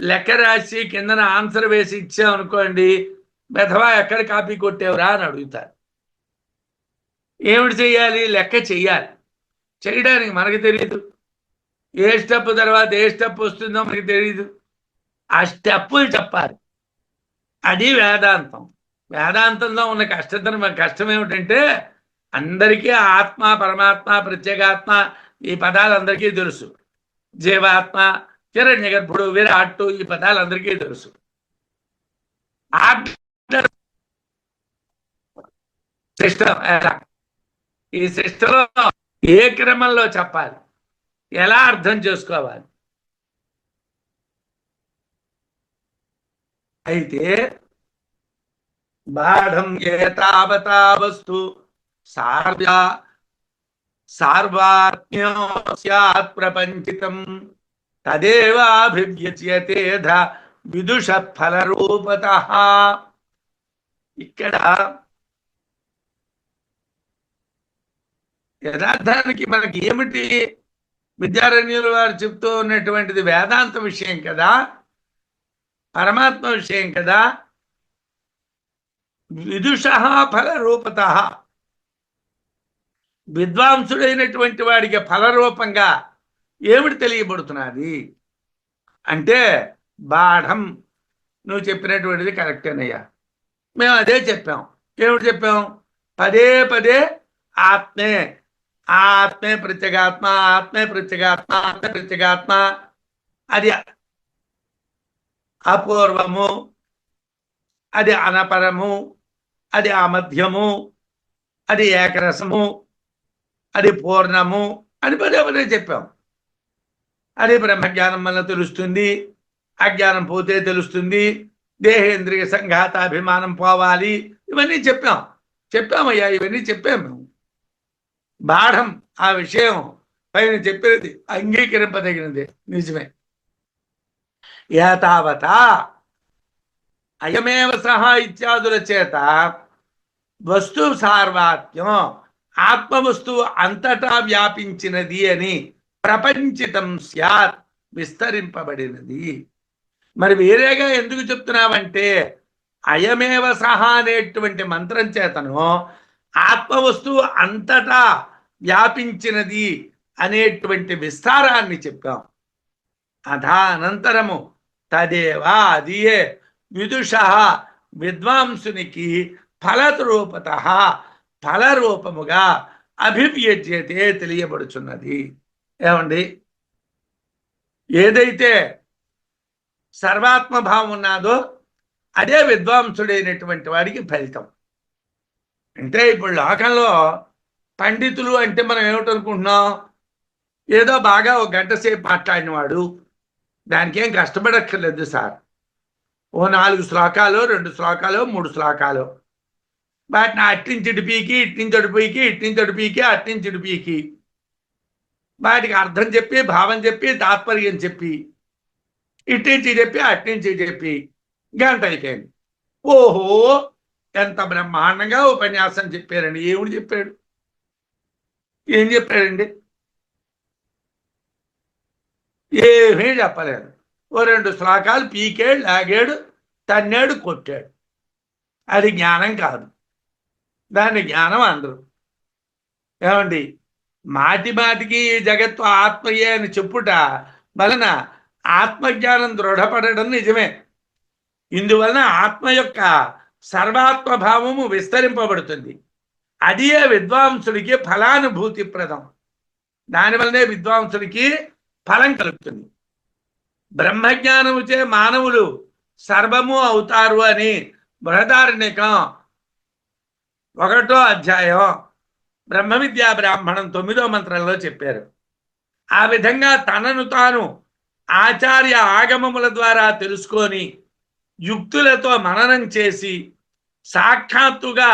లెక్క రాసి కిందన ఆన్సర్ వేసి ఇచ్చామనుకోండి, బెధవా ఎక్కడ కాపీ కొట్టేవరా అని అడుగుతారు. ఏమిటి చెయ్యాలి? లెక్క చెయ్యాలి. చేయడానికి మనకు తెలియదు. ఏ స్టెప్ తర్వాత ఏ స్టెప్ వస్తుందో మనకి తెలియదు. ఆ స్టెప్పులు చెప్పాలి. అది వేదాంతం. వేదాంతంలో ఉన్న కష్టం ఏమిటంటే అందరికీ ఆత్మ, పరమాత్మ, ప్రత్యేగాత్మ ఈ పదాలు అందరికీ తెలుసు. జీవాత్మ, హిరణ్య గర్భుడు, విరాట్టు ఈ పదాలు అందరికీ తెలుసు. సిస్టమ్ ఈ సిస్టంలో ఏ క్రమంలో చెప్పాలి, ఎలా అర్థం చేసుకోవాలి? అయితే బాఢం ఏతావతా వస్తు సార్వాత్మ్యం స్యాత్ ప్రపంచితం తదేవాభివ్యచ్యతేధ విదుష ఫలరూపతః. ఇక్కడ యథార్థానికి మనకి ఏమిటి విద్యారణ్యుల వారు చెప్తూ ఉన్నటువంటిది? వేదాంత విషయం కదా, పరమాత్మ విషయం కదా. విదుష ఫలరూపతః, విద్వాంసుడైనటువంటి వాడికి ఫలరూపంగా ఏమిటి తెలియబడుతున్నది అంటే బాఢం. నువ్వు చెప్పినటువంటిది కరెక్టేనయ్యా, మేము అదే చెప్పాం. ఏమిటి చెప్పాం? పదే పదే ఆత్మే, ఆత్మే ప్రత్యేగాత్మ, ఆత్మే ప్రత్యేగాత్మ, ఆత్మే ప్రత్యేగాత్మ. అది అపూర్వము, అది అనపరము, అది అమధ్యము, అది ఏకరసము, అది పూర్ణము అని పదే పదే చెప్పాం. అది బ్రహ్మజ్ఞానం వల్ల తెలుస్తుంది, అజ్ఞానం పోతే తెలుస్తుంది, దేహేంద్రియ సంఘాతాభిమానం పోవాలి, ఇవన్నీ చెప్పామయ్యా, ఇవన్నీ చెప్పాము. బాఢం ఆ విషయం పైన చెప్పేది అంగీకరింపదగినది, నిజమే. యాతావత అయమేవ సహా ఇత్యాదుల చేత వస్తు సార్వాత్మ్యం, ఆత్మవస్తువు అంతటా వ్యాపించినది అని ప్రపంచితం స్యాత్, విస్తరింపబడినది. మరి వేరేగా ఎందుకు చెప్తున్నావంటే అయమేవ సహా అనేటువంటి మంత్రం చేతను ఆత్మవస్తువు అంతటా వ్యాపించినది అనేటువంటి విస్తారాన్ని చెప్పాం. అనంతరము తదేవా, అదియే విదుష విద్వాంసునికి ఫలరూపత, ఫలరూపముగా అభివ్యజ్యతే తెలియబడుచున్నది. ఏమండి, ఏదైతే సర్వాత్మభావం ఉన్నదో అదే విద్వాంసుడైనటువంటి వాడికి ఫలితం. అంటే ఇప్పుడు లోకంలో పండితులు అంటే మనం ఏమిటనుకుంటున్నాం? ఏదో బాగా ఒక గంట సేపు మాట్లాడినవాడు, దానికి ఏం కష్టపడక్కర్లేదు సార్. ఓ 4 శ్లోకాలు, 2 శ్లోకాలు, 3 శ్లోకాలు, వాటిని అట్టించిటి పీకి, ఇట్టించడు పీకి, ఇట్టించడు పీకి, అట్టించిడు పీకి, వాటికి అర్థం చెప్పి, భావం చెప్పి, తాత్పర్యం చెప్పి, ఇట్టించి చెప్పి, అట్టించి చెప్పి గంట అయిపోయింది. ఓహో, ఎంత బ్రహ్మాండంగా ఉపన్యాసం చెప్పారండి. ఏమిటి చెప్పాడు? ఏం చెప్పాడండి? ఏమీ చెప్పలేదు. ఓ 2 శ్లోకాలు పీకాడు, లాగాడు, తన్నాడు, కొట్టాడు. అది జ్ఞానం కాదు. దాన్ని జ్ఞానం అనరు. ఏమండి? మాటి మాటికి జగత్తు ఆత్మయే అని చెప్పుట వలన ఆత్మజ్ఞానం దృఢపడడం నిజమే. ఇందువలన ఆత్మ యొక్క సర్వాత్మ భావము విస్తరింపబడుతుంది. అదియే విద్వాంసుడికి ఫలానుభూతి ప్రదం. దానివల్లనే విద్వాంసుడికి ఫలం కలుగుతుంది. బ్రహ్మజ్ఞానముచే మానవులు సర్వము అవుతారు అని బృహదారణ్యకం 1వ అధ్యాయం బ్రహ్మ విద్యా బ్రాహ్మణం 9వ మంత్రంలో చెప్పారు. ఆ విధంగా తనను తాను ఆచార్య ఆగమముల ద్వారా తెలుసుకొని యుక్తులతో మననం చేసి సాక్షాత్తుగా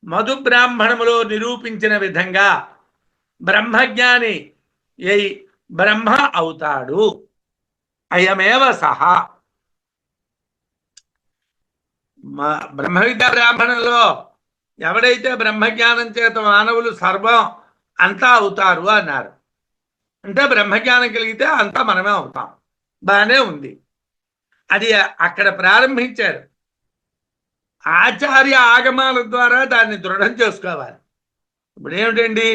మధు బ్రాహ్మణములో నిరూపించిన విధంగా బ్రహ్మజ్ఞాని బ్రహ్మ అవుతాడు. అయమేవ సహా. బ్రహ్మ విద్యా బ్రాహ్మణంలో ఎవడైతే బ్రహ్మజ్ఞానం చేత మానవులు సర్వం అంతా అవుతారు అన్నారు. అంటే బ్రహ్మజ్ఞానం కలిగితే అంతా మనమే అవుతాం. బాగానే ఉంది. అది అక్కడ ప్రారంభించారు. ఆచార్య ఆగమాల ద్వారా దాన్ని దృఢం చేసుకోవాలి. ఇప్పుడు ఏమిటండి?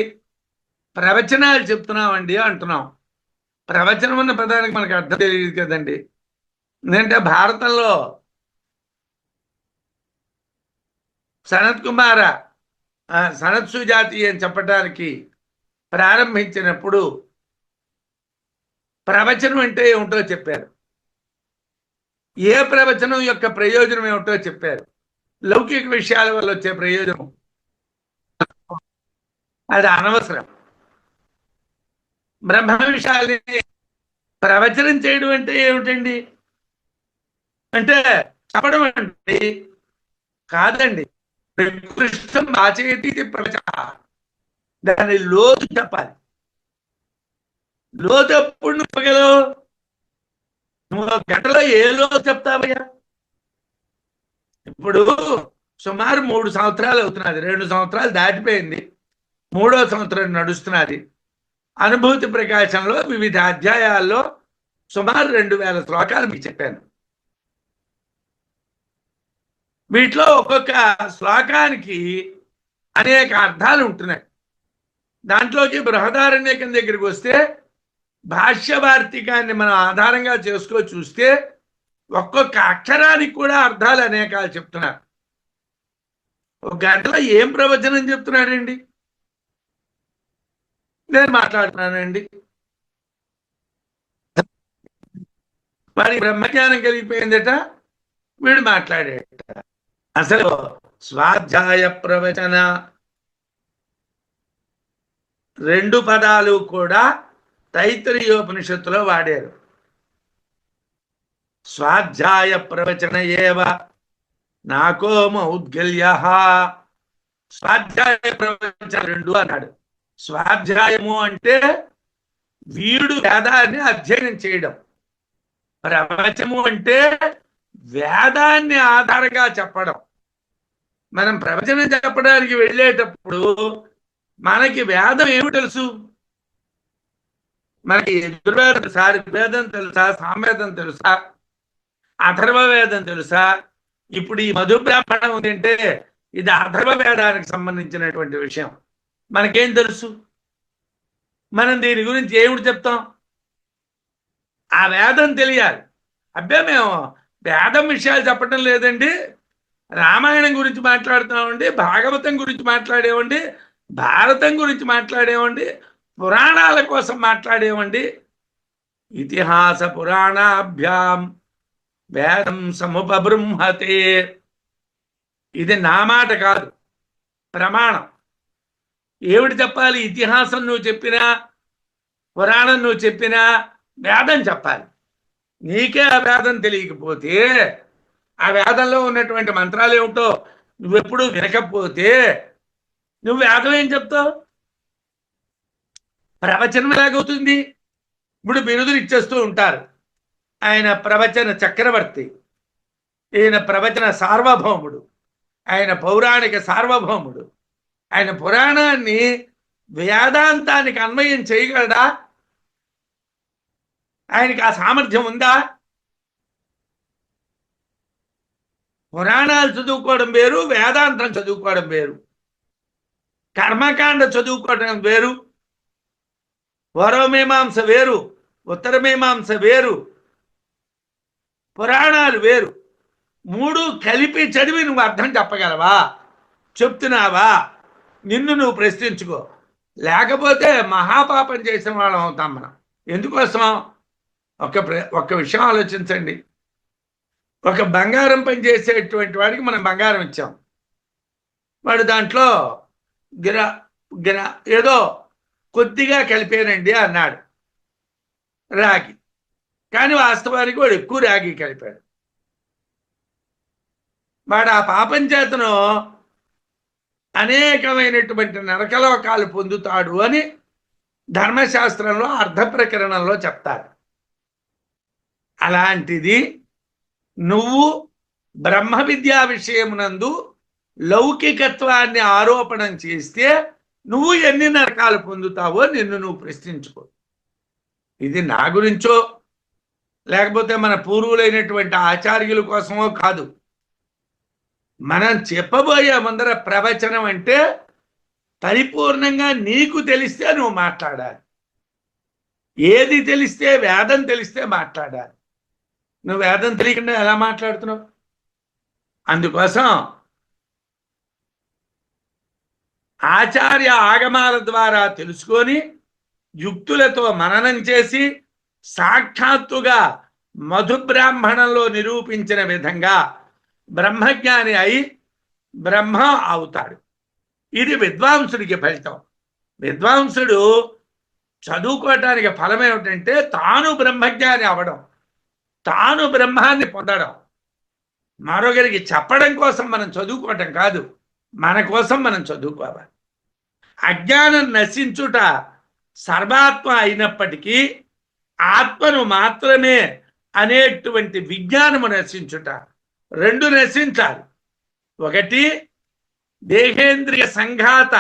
ప్రవచనాలు చెప్తున్నామండి అంటున్నాం. ప్రవచనం అన్న పదానికి మనకు అర్థం తెలియదు కదండి. ఎందుకంటే భారతంలో సనత్ కుమార సనత్ సుజాతి అని చెప్పడానికి ప్రారంభించినప్పుడు ప్రవచనం అంటే ఏమిటో చెప్పారు. ఏ ప్రవచనం యొక్క ప్రయోజనం ఏమిటో చెప్పారు. లౌకిక విషయాల వల్ల వచ్చే ప్రయోజనం అది అనవసరం. బ్రహ్మ విషయాలని ప్రవచనం చేయడం అంటే ఏమిటండి? అంటే చెప్పడం అండి కాదండి. కృష్ణం ఆచేతి ప్రవచన, దాని లోతు చెప్పాలి. లోతు ఎప్పుడు నువ్వు నువ్వు గంటలో ఏ లోతు చెప్తావయ్యా? ఇప్పుడు సుమారు 3 సంవత్సరాలు అవుతున్నది. 2 సంవత్సరాలు దాటిపోయింది. 3వ సంవత్సరం నడుస్తున్నది. అనుభూతి ప్రకాశంలో వివిధ అధ్యాయాల్లో సుమారు 2000 శ్లోకాలు మీకు చెప్పాను. వీటిలో ఒక్కొక్క శ్లోకానికి అనేక అర్థాలు ఉంటున్నాయి. దాంట్లోకి బృహదారణ్యకం దగ్గరికి వస్తే భాష్య వార్తికాన్ని మనం ఆధారంగా చేసుకో చూస్తే ఒక్కొక్క అక్షరానికి కూడా అర్థాలు అనేకాలు చెప్తున్నారు. ఒక గంటలో ఏం ప్రవచనం చెప్తున్నాడండి? నేను మాట్లాడుతున్నానండి. వాడి బ్రహ్మజ్ఞానం కలిగిపోయిందట, వీడు మాట్లాడేట. అసలు స్వాధ్యాయ ప్రవచన 2 పదాలు కూడా తైత్తరీయోపనిషత్తులో వాడారు. స్వాధ్యాయ ప్రవచన ఏవ నాకో మౌద్గల్య. స్వాధ్యాయ ప్రవచన 2 అన్నాడు. స్వాధ్యాయము అంటే వీడు వేదాన్ని అధ్యయనం చేయడం. ప్రవచము అంటే వేదాన్ని ఆధారంగా చెప్పడం. మనం ప్రవచనం చెప్పడానికి వెళ్ళేటప్పుడు మనకి వేదం ఏమి తెలుసు? మనకి యజుర్వేదం తెలుసా, ఋగ్వేదం తెలుసా, సామవేదం తెలుసా, అథర్వ వేదం తెలుసా? ఇప్పుడు ఈ మధు బ్రాహ్మణం ఉందంటే ఇది అథర్వ వేదానికి సంబంధించినటువంటి విషయం. మనకేం తెలుసు? మనం దీని గురించి ఏమిటి చెప్తాం? ఆ వేదం తెలియాలి. అబ్బే మేము వేదం విషయాలు చెప్పడం లేదండి, రామాయణం గురించి మాట్లాడుతున్నామండి, భాగవతం గురించి మాట్లాడేవండి, భారతం గురించి మాట్లాడేవండి, పురాణాల కోసం మాట్లాడేవండి. ఇతిహాస పురాణాభ్యాం వేదం సముపబృంహతే. ఇది నా మాట కాదు, ప్రమాణం. ఏమిటి చెప్పాలి? ఇతిహాసం నువ్వు చెప్పినా, పురాణం నువ్వు చెప్పినా వేదం చెప్పాలి. నీకే ఆ వేదం తెలియకపోతే, ఆ వేదంలో ఉన్నటువంటి మంత్రాలు ఏమిటో నువ్వెప్పుడు వినకపోతే నువ్వు వేదం ఏం చెప్తావు? ప్రవచనం ఎలాగవుతుంది? ఇప్పుడు బిరుదులు ఇచ్చేస్తూ ఉంటారు. ఆయన ప్రవచన చక్రవర్తి, ఈయన ప్రవచన సార్వభౌముడు, ఆయన పౌరాణిక సార్వభౌముడు. ఆయన పురాణాన్ని వేదాంతానికి అన్వయం చేయగలడా? ఆయనకి ఆ సామర్థ్యం ఉందా? పురాణాలు చదువుకోవడం వేరు, వేదాంతం చదువుకోవడం వేరు. కర్మకాండ చదువుకోవడం వేరు, పూర్వమీమాంస వేరు, ఉత్తరమీమాంస వేరు, పురాణాలు వేరు. మూడు కలిపి చదివి నువ్వు అర్థం చెప్పగలవా? చెప్తున్నావా? నిన్ను నువ్వు ప్రశ్నించుకో. లేకపోతే మహాపాపం చేసిన వాళ్ళం అవుతాం మనం. ఎందుకోసం? ఒక్క విషయం ఆలోచించండి. ఒక బంగారం పని చేసేటువంటి వాడికి మనం బంగారం ఇచ్చాం. వాడు దాంట్లో గిర గిర ఏదో కొద్దిగా కలిపానండి అన్నాడు, రాగి. కానీ వాస్తవానికి వాడు ఎక్కువ రాగి కలిపాడు. వాడు ఆ పాపం చేతను అనేకమైనటువంటి నరకలోకాలు పొందుతాడు అని ధర్మశాస్త్రంలో అర్ధ ప్రకరణంలో చెప్తారు. అలాంటిది నువ్వు బ్రహ్మ విద్యా విషయమునందు లౌకికత్వాన్ని ఆరోపణం చేస్తే నువ్వు ఎన్ని నరకాలు పొందుతావో నిన్ను నువ్వు ప్రశ్నించుకో. ఇది నా గురించో లేకపోతే మన పూర్వులైనటువంటి ఆచార్యుల కోసమో కాదు. మనం చెప్పబోయే ముందర ప్రవచనం అంటే పరిపూర్ణంగా నీకు తెలిస్తే నువ్వు మాట్లాడాలి. ఏది తెలిస్తే, వేదం తెలిస్తే మాట్లాడాలి. నువ్వు వేదం తెలియకుండా ఎలా మాట్లాడుతున్నావు? అందుకోసం ఆచార్య ఆగమాల ద్వారా తెలుసుకొని యుక్తులతో మననం చేసి సాక్షాత్తుగా మధుబ్రాహ్మణంలో నిరూపించిన విధంగా బ్రహ్మజ్ఞాని అయి బ్రహ్మ అవుతాడు. ఇది విద్వాంసుడికి ఫలితం. విద్వాంసుడు చదువుకోవటానికి ఫలం ఏమిటంటే తాను బ్రహ్మజ్ఞాని అవడం, తాను బ్రహ్మాన్ని పొందడం. మరొకరికి చెప్పడం కోసం మనం చదువుకోవటం కాదు, మన కోసం మనం చదువుకోవాలి. అజ్ఞానం నశించుట సర్వాత్మ అయినప్పటికీ ఆత్మను మాత్రమే అనేటువంటి విజ్ఞానము నశించుట. రెండు నశించాలి. ఒకటి దేహేంద్రియ సంఘాత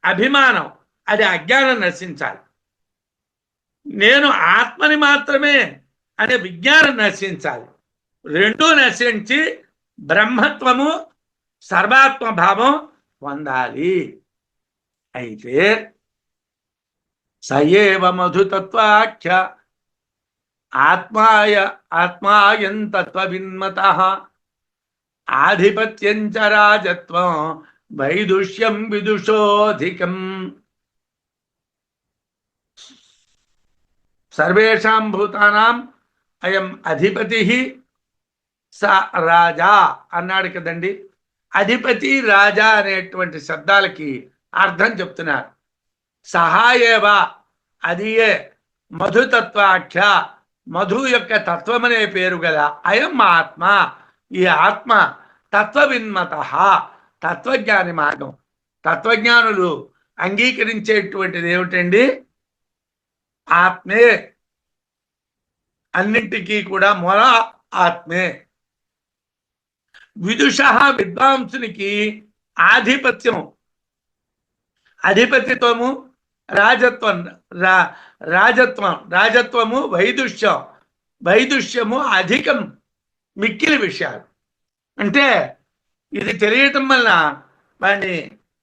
అభిమానం, అది అజ్ఞానం నశించాలి. నేను ఆత్మని మాత్రమే అనే విజ్ఞానం నశించాలి. రెండూ నశించి బ్రహ్మత్వము సర్వాత్మ భావం పొందాలి. అయితే సయేవ మధుతత్వాఖ్య ఆత్మాయం తత్వవిన్మతః ఆధిపత్యం చ రాజత్వం వైదుష్యం విదుషోధికం. సర్వేషాం భూతానాం అయం అధిపతి స రాజా అన్నాడు కదండి. అధిపతి రాజా అనేటువంటి శబ్దాలకి అర్థం చెప్తున్నారు. సహాయేవ, అది ఏ మధుతత్వాఖ్య, మధు యొక్క తత్వమనే పేరు గల అయం ఆత్మ, ఈ ఆత్మ తత్వవిన్మత, తత్వజ్ఞాని మార్గం. తత్వజ్ఞానులు అంగీకరించేటువంటిది ఏమిటండి? ఆత్మే, అన్నింటికీ కూడా మూల ఆత్మే. విదుష, విద్వాంసునికి ఆధిపత్యం, అధిపతిత్వము, రాజత్వము, వైదుష్యము అధికం, మిక్కిలి విషయాలు. అంటే ఇది తెలియటం వలన వాడిని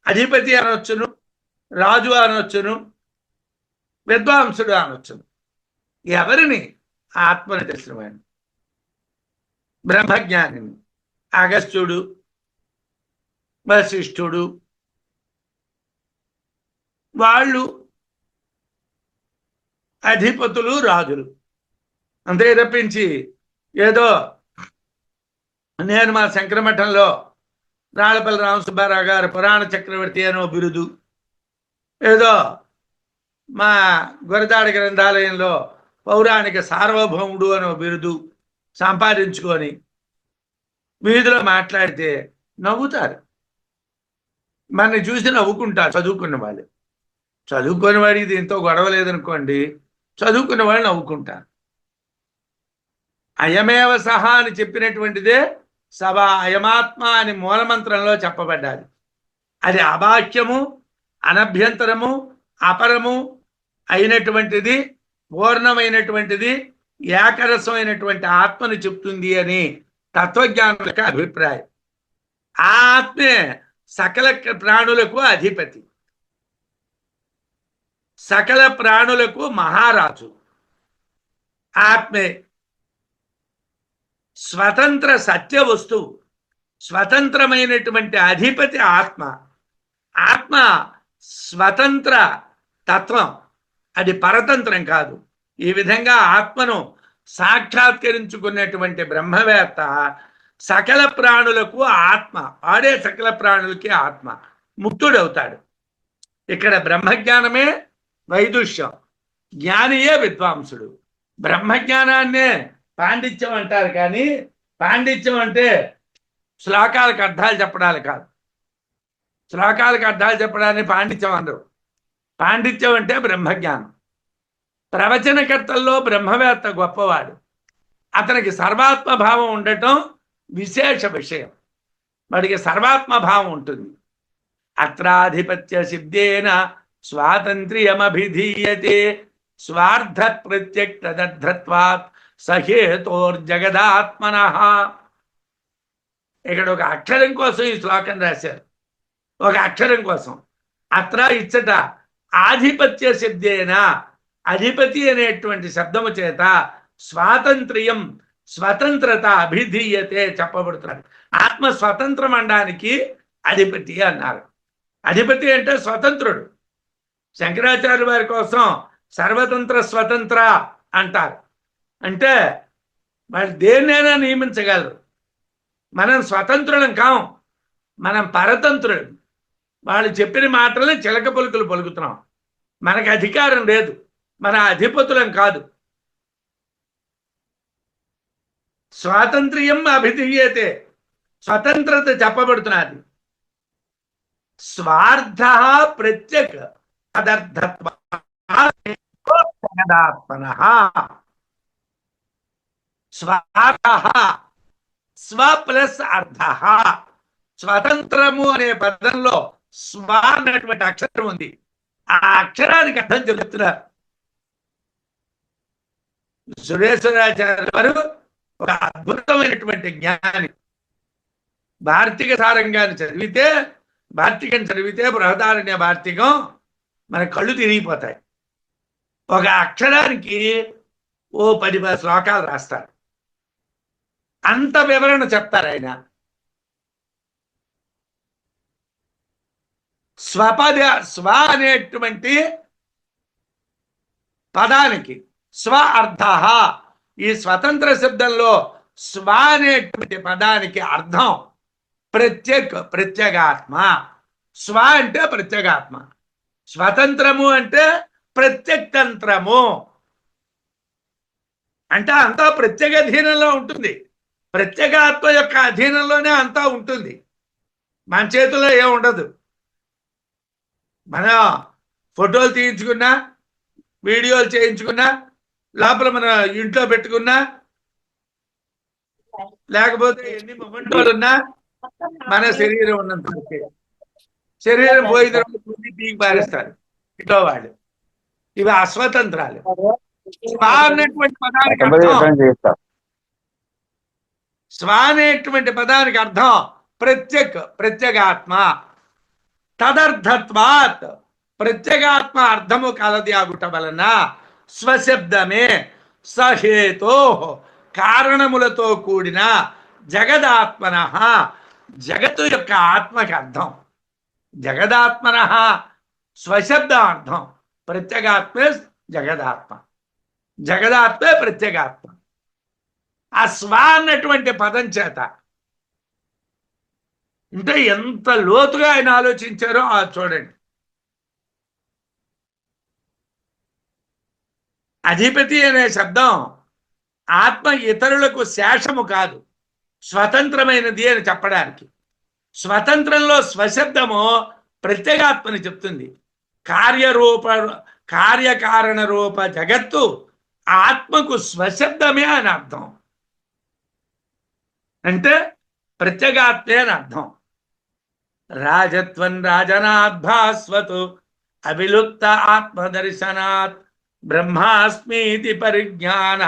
అధిపతి అనొచ్చును, రాజు అనొచ్చును, విద్వాంసుడు అనొచ్చును. ఎవరిని? ఆత్మని తెలిసిన వాడిని, బ్రహ్మజ్ఞానిని. అగస్త్యుడు, వశిష్ఠుడు, వాళ్ళు అధిపతులు, రాజులు. అంతే తప్పించి ఏదో నేను మా శంకరమఠంలో రాళ్లపల్లి రామసుబ్బారావు గారు పురాణ చక్రవర్తి అనో బిరుదు, ఏదో మా గురదాడ గ్రంథాలయంలో పౌరాణిక సార్వభౌముడు అనో బిరుదు సంపాదించుకొని వీధిలో మాట్లాడితే నవ్వుతారు. మనని చూసి నవ్వుకుంటారు చదువుకున్న వాళ్ళు. చదువుకున్న వాడికి దీంతో గొడవ లేదనుకోండి, చదువుకున్న వాళ్ళు నవ్వుకుంటారు. అయమేవ సహా అని చెప్పినటువంటిదే సభ అయమాత్మ అని మూలమంత్రంలో చెప్పబడ్డాది. అది అవాక్యము, అనభ్యంతరము, అపరము అయినటువంటిది, పూర్ణమైనటువంటిది, ఏకరసమైనటువంటి ఆత్మను చెప్తుంది అని తత్వజ్ఞానులకు అభిప్రాయం. ఆ ఆత్మే సకల ప్రాణులకు అధిపతి, సకల ప్రాణులకు మహారాజు. ఆత్మే స్వతంత్ర సత్య వస్తువు, స్వతంత్రమైనటువంటి అధిపతి ఆత్మ. ఆత్మ స్వతంత్ర తత్వం, అది పరతంత్రం కాదు. ఈ విధంగా ఆత్మను సాక్షాత్కరించుకున్నటువంటి బ్రహ్మవేత్త సకల ప్రాణులకు ఆత్మ, ఆడే సకల ప్రాణులకి ఆత్మ, ముక్తుడవుతాడు. ఇక్కడ బ్రహ్మజ్ఞానమే వైదుష్యం, జ్ఞానియే విద్వాంసుడు. బ్రహ్మజ్ఞానాన్నే పాండిత్యం అంటారు, కానీ పాండిత్యం అంటే శ్లోకాలకు అర్థాలు చెప్పడాలు కాదు. శ్లోకాలకు అర్థాలు చెప్పడాన్ని పాండిత్యం అనరు. పాండిత్యం అంటే బ్రహ్మజ్ఞానం. ప్రవచనకర్తల్లో బ్రహ్మవేత్త గొప్పవాడు. అతనికి సర్వాత్మభావం ఉండటం విశేష విషయం. వాడికి సర్వాత్మభావం ఉంటుంది. అత్రాధిపత్య సిద్ధేన స్వాతంత్ర్యమభిధీయతే స్వార్థ ప్రత్యక్ తదర్థత్వాత్ సహేతోర్జగదాత్మనః. ఇక్కడ ఒక అక్షరం కోసం ఈ శ్లోకం రాశారు. ఒక అక్షరం కోసం. అత్ర ఇచ్చట ఆధిపత్య శబ్దేన, అధిపతి అనేటువంటి శబ్దము చేత స్వాతంత్ర్యం, స్వతంత్రత అభిధీయతే చెప్పబడుతున్నాడు. ఆత్మ స్వతంత్రం అనడానికి అధిపతి అన్నారు. అధిపతి అంటే స్వతంత్రుడు. శంకరాచార్య వారి కోసం సర్వతంత్ర స్వతంత్ర అంటారు. అంటే వాళ్ళు దేన్నైనా నియమించగలరు. మనం స్వతంత్రులం కాం, మనం పరతంత్రులం. వాళ్ళు చెప్పిన మాటలు చిలక పలుకులు పలుకుతున్నాం. మనకు అధికారం లేదు, మన అధిపతులం కాదు. స్వాతంత్ర్యం అభిధీయతే, స్వతంత్రత చెప్పబడుతున్నది. స్వార్థ ప్రత్యేక తదర్థత్వాత్మనః. స్వార్థ స్వ ప్లస్ అర్థ. స్వతంత్రము అనే పదంలో స్వ అన్నటువంటి అక్షరం ఉంది. ఆ అక్షరానికి అర్థం చెబుతున్నారు సురేశ్వరాచార్య వారు. ఒక అద్భుతమైనటువంటి జ్ఞాని. భారతీయ సారంగాన్ని చదివితే, భారతీయం చదివితే బృహదారణ్య భారతీయం మన కళ్ళు తిరిగిపోతాయి. ఒక అక్షరానికి ఓ 10 శ్లోకాలు రాస్తారు. అంత వివరణ చెప్తారు ఆయన. స్వపద, స్వ అనేటువంటి పదానికి స్వ అర్థ. ఈ స్వతంత్ర శబ్దంలో స్వ అనేటువంటి పదానికి అర్థం ప్రత్యేగాత్మ. స్వ అంటే ప్రత్యేగాత్మ, స్వతంత్రము అంటే ప్రత్యక్తంత్రము. అంటే అంతా ప్రత్యేక అధీనంలో ఉంటుంది. ప్రత్యేగాత్మ యొక్క అధీనంలోనే అంతా ఉంటుంది. మన చేతిలో ఏం ఉండదు. మన ఫోటోలు తీయించుకున్నా, వీడియోలు చేయించుకున్నా, లోపల మన ఇంట్లో పెట్టుకున్నా, లేకపోతే ఎన్ని మొమెంటోలు ఉన్నా మన శరీరం ఉన్నంత. శరీరం పోయిన తర్వాత పీకి పారేస్తారు ఇంట్లో వాళ్ళు. ఇవి అస్వతంత్రాలు. స్వ అనేటువంటి పదానికి అర్థం, స్వ అనేటువంటి పదానికి అర్థం ప్రత్యేగాత్మ. తదర్థత్వాత్ ప్రత్యేగాత్మ అర్థము కలది ఆగుట వలన స్వశబ్దమే సహేతో కారణములతో కూడిన జగదాత్మన, జగత్తు యొక్క ఆత్మకి అర్థం. జగదాత్మన స్వశబ్ద అర్థం. ప్రత్యేగాత్మే జగదాత్మ, జగదాత్మే ప్రత్యేగాత్మ. ఆ స్వ అన్నటువంటి పదం చేత అంటే ఎంత లోతుగా ఆయన ఆలోచించారో చూడండి. అధిపతి అనే శబ్దం ఆత్మ ఇతరులకు శేషము కాదు, స్వతంత్రమైనది అని చెప్పడానికి. స్వతంత్రంలో స్వశబ్దము ప్రత్యేగాత్మని చెప్తుంది. కార్యకారణ రూప జగత్తు ఆత్మకు స్వశబ్దమే అని అర్థం. అంటే ప్రత్యేగాత్మే అని అర్థం. రాజత్వం రాజనాద్భాస్వతు అవిలుప్త ఆత్మదర్శనాత్ బ్రహ్మాస్మీతి పరిజ్ఞాన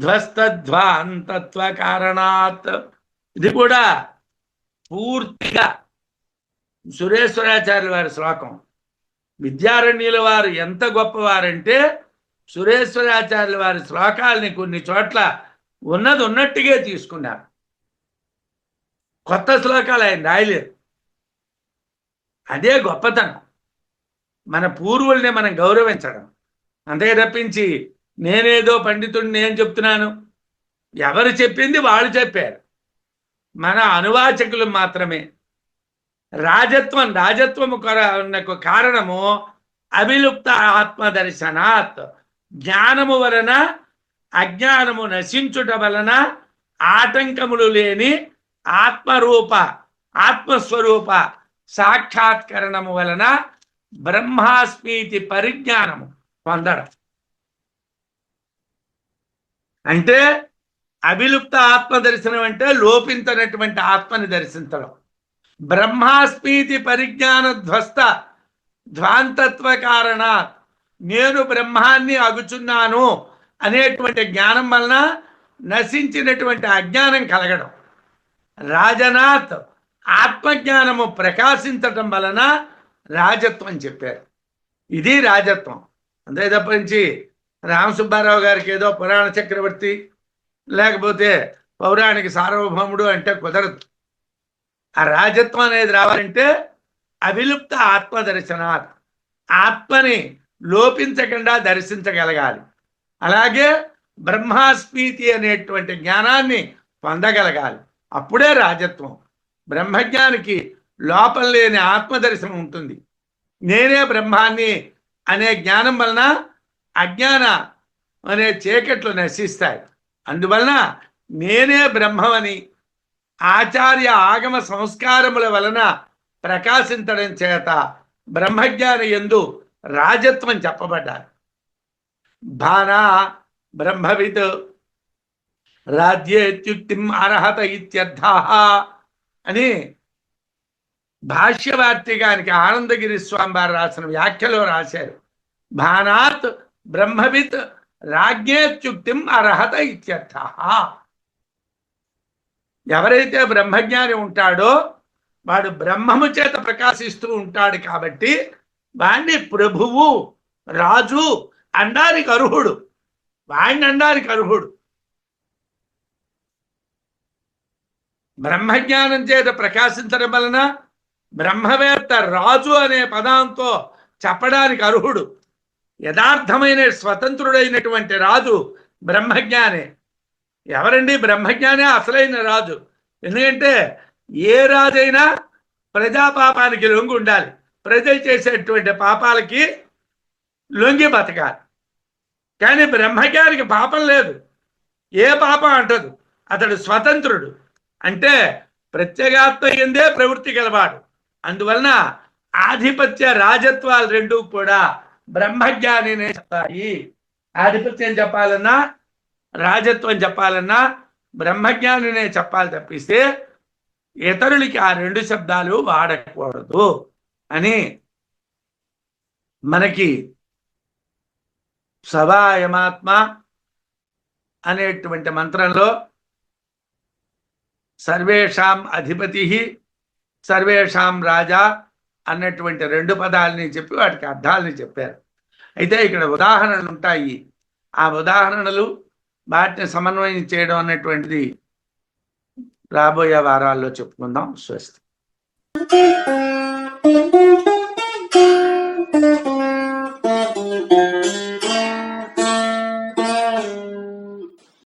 ధ్వస్తధ్వాంతత్వ కారణాత్. ఇది కూడా పూర్తిగా సురేశ్వరాచార్యుల వారి శ్లోకం. విద్యారణ్యుల వారు ఎంత గొప్పవారంటే సురేశ్వరాచార్యుల వారి శ్లోకాలని కొన్ని చోట్ల ఉన్నది ఉన్నట్టుగా తీసుకున్నారు. కొత్త శ్లోకాలు ఆయన రాయలేరు. అదే గొప్పతనం, మన పూర్వుల్ని మనం గౌరవించడం. అంతే తప్పించి నేనేదో పండితుడిని నేను చెప్తున్నాను, ఎవరు చెప్పింది వాళ్ళు చెప్పారు, మన అనువాచకులు మాత్రమే. రాజత్వము కొరకు కారణము అవిలుప్త ఆత్మదర్శనాత్, జ్ఞానము వలన అజ్ఞానము నశించుట వలన ఆటంకములు లేని ఆత్మస్వరూప సాక్షాత్కరణము వలన బ్రహ్మాస్మీతి పరిజ్ఞానము పొందడం. అంటే అవిలుప్త ఆత్మ దర్శనం అంటే లోపించినటువంటి ఆత్మని దర్శించడం. బ్రహ్మాస్మీతి పరిజ్ఞాన ధ్వాంతత్వ కారణాత్, నేను బ్రహ్మాన్ని అగుచున్నాను అనేటువంటి జ్ఞానం వలన నశించినటువంటి అజ్ఞానం కలగడం. రాజనాత్, ఆత్మజ్ఞానము ప్రకాశించటం వలన రాజత్వం చెప్పారు. ఇది రాజత్వం. అంతే తప్పించి రామసుబ్బారావు గారికి ఏదో పురాణ చక్రవర్తి లేకపోతే పౌరాణిక సార్వభౌముడు అంటే కుదరదు. ఆ రాజత్వం అనేది రావాలంటే అవిలుప్త ఆత్మదర్శనాత్, ఆత్మని లోపించకుండా దర్శించగలగాలి. అలాగే బ్రహ్మాస్మీతి అనేటువంటి జ్ఞానాన్ని పొందగలగాలి. అప్పుడే రాజత్వం. బ్రహ్మజ్ఞానికి లోపం లేని ఆత్మదర్శనం ఉంటుంది. నేనే బ్రహ్మాన్ని అనే జ్ఞానం వలన అజ్ఞాన అనే చీకట్లు నశిస్తాయి. అందువలన నేనే బ్రహ్మమని ఆచార్య ఆగమ సంస్కారముల వలన ప్రకాశించడం చేత బ్రహ్మజ్ఞాని యందు రాజత్వం చెప్పబడ్డారు. భానా బ్రహ్మవిత్ రాజ్యేత్యుక్తిం అర్హత ఇత్యర్థ అని భాష్యవార్తికానికి ఆనందగిరి స్వామి వారు రాసిన వ్యాఖ్యలో రాశారు. భానాత్ బ్రహ్మవిత్ రాజ్యేత్యుక్తిం అర్హత ఇత్యర్థ. ఎవరైతే బ్రహ్మజ్ఞాని ఉంటాడో వాడు బ్రహ్మము చేత ప్రకాశిస్తూ ఉంటాడు కాబట్టి వాణ్ణి ప్రభువు రాజు అనడానికి అర్హుడు. వాణ్ణి అనడానికి అర్హుడు. బ్రహ్మజ్ఞానం చేత ప్రకాశించడం వలన బ్రహ్మవేత్త రాజు అనే పదంతో చెప్పడానికి అర్హుడు. యథార్థమైన స్వతంత్రుడైనటువంటి రాజు బ్రహ్మజ్ఞానే. ఎవరండి బ్రహ్మజ్ఞానే అసలైన రాజు? ఎందుకంటే ఏ రాజైనా ప్రజాపాపానికి లొంగి ఉండాలి, ప్రజలు చేసేటువంటి పాపాలకి లొంగి బతకాలి. కానీ బ్రహ్మజ్ఞానికి పాపం లేదు, ఏ పాపం అంటదు. అతడు స్వతంత్రుడు, అంటే ప్రత్యేగాత్మ ఎందే ప్రవృత్తి గలవాడు. అందువలన ఆధిపత్య రాజత్వాలు రెండూ కూడా బ్రహ్మజ్ఞానినే చెప్తాయి. ఆధిపత్యం చెప్పాలన్నా రాజత్వం చెప్పాలన్నా బ్రహ్మజ్ఞానినే చెప్పాలి తప్పిస్తే ఇతరులకి ఆ రెండు శబ్దాలు వాడకూడదు అని మనకి సవాయమాత్మ అనేటువంటి మంత్రంలో సర్వేషాం అధిపతి సర్వేషాం రాజా అన్నటువంటి రెండు పదాలని చెప్పి వాటికి అర్థాలని చెప్పారు. అయితే ఇక్కడ ఉదాహరణలు ఉంటాయి. ఆ ఉదాహరణలు వాటిని సమన్వయం చేయడం అనేటువంటిది రాబోయే వారాల్లో చెప్పుకుందాం. స్వస్తి.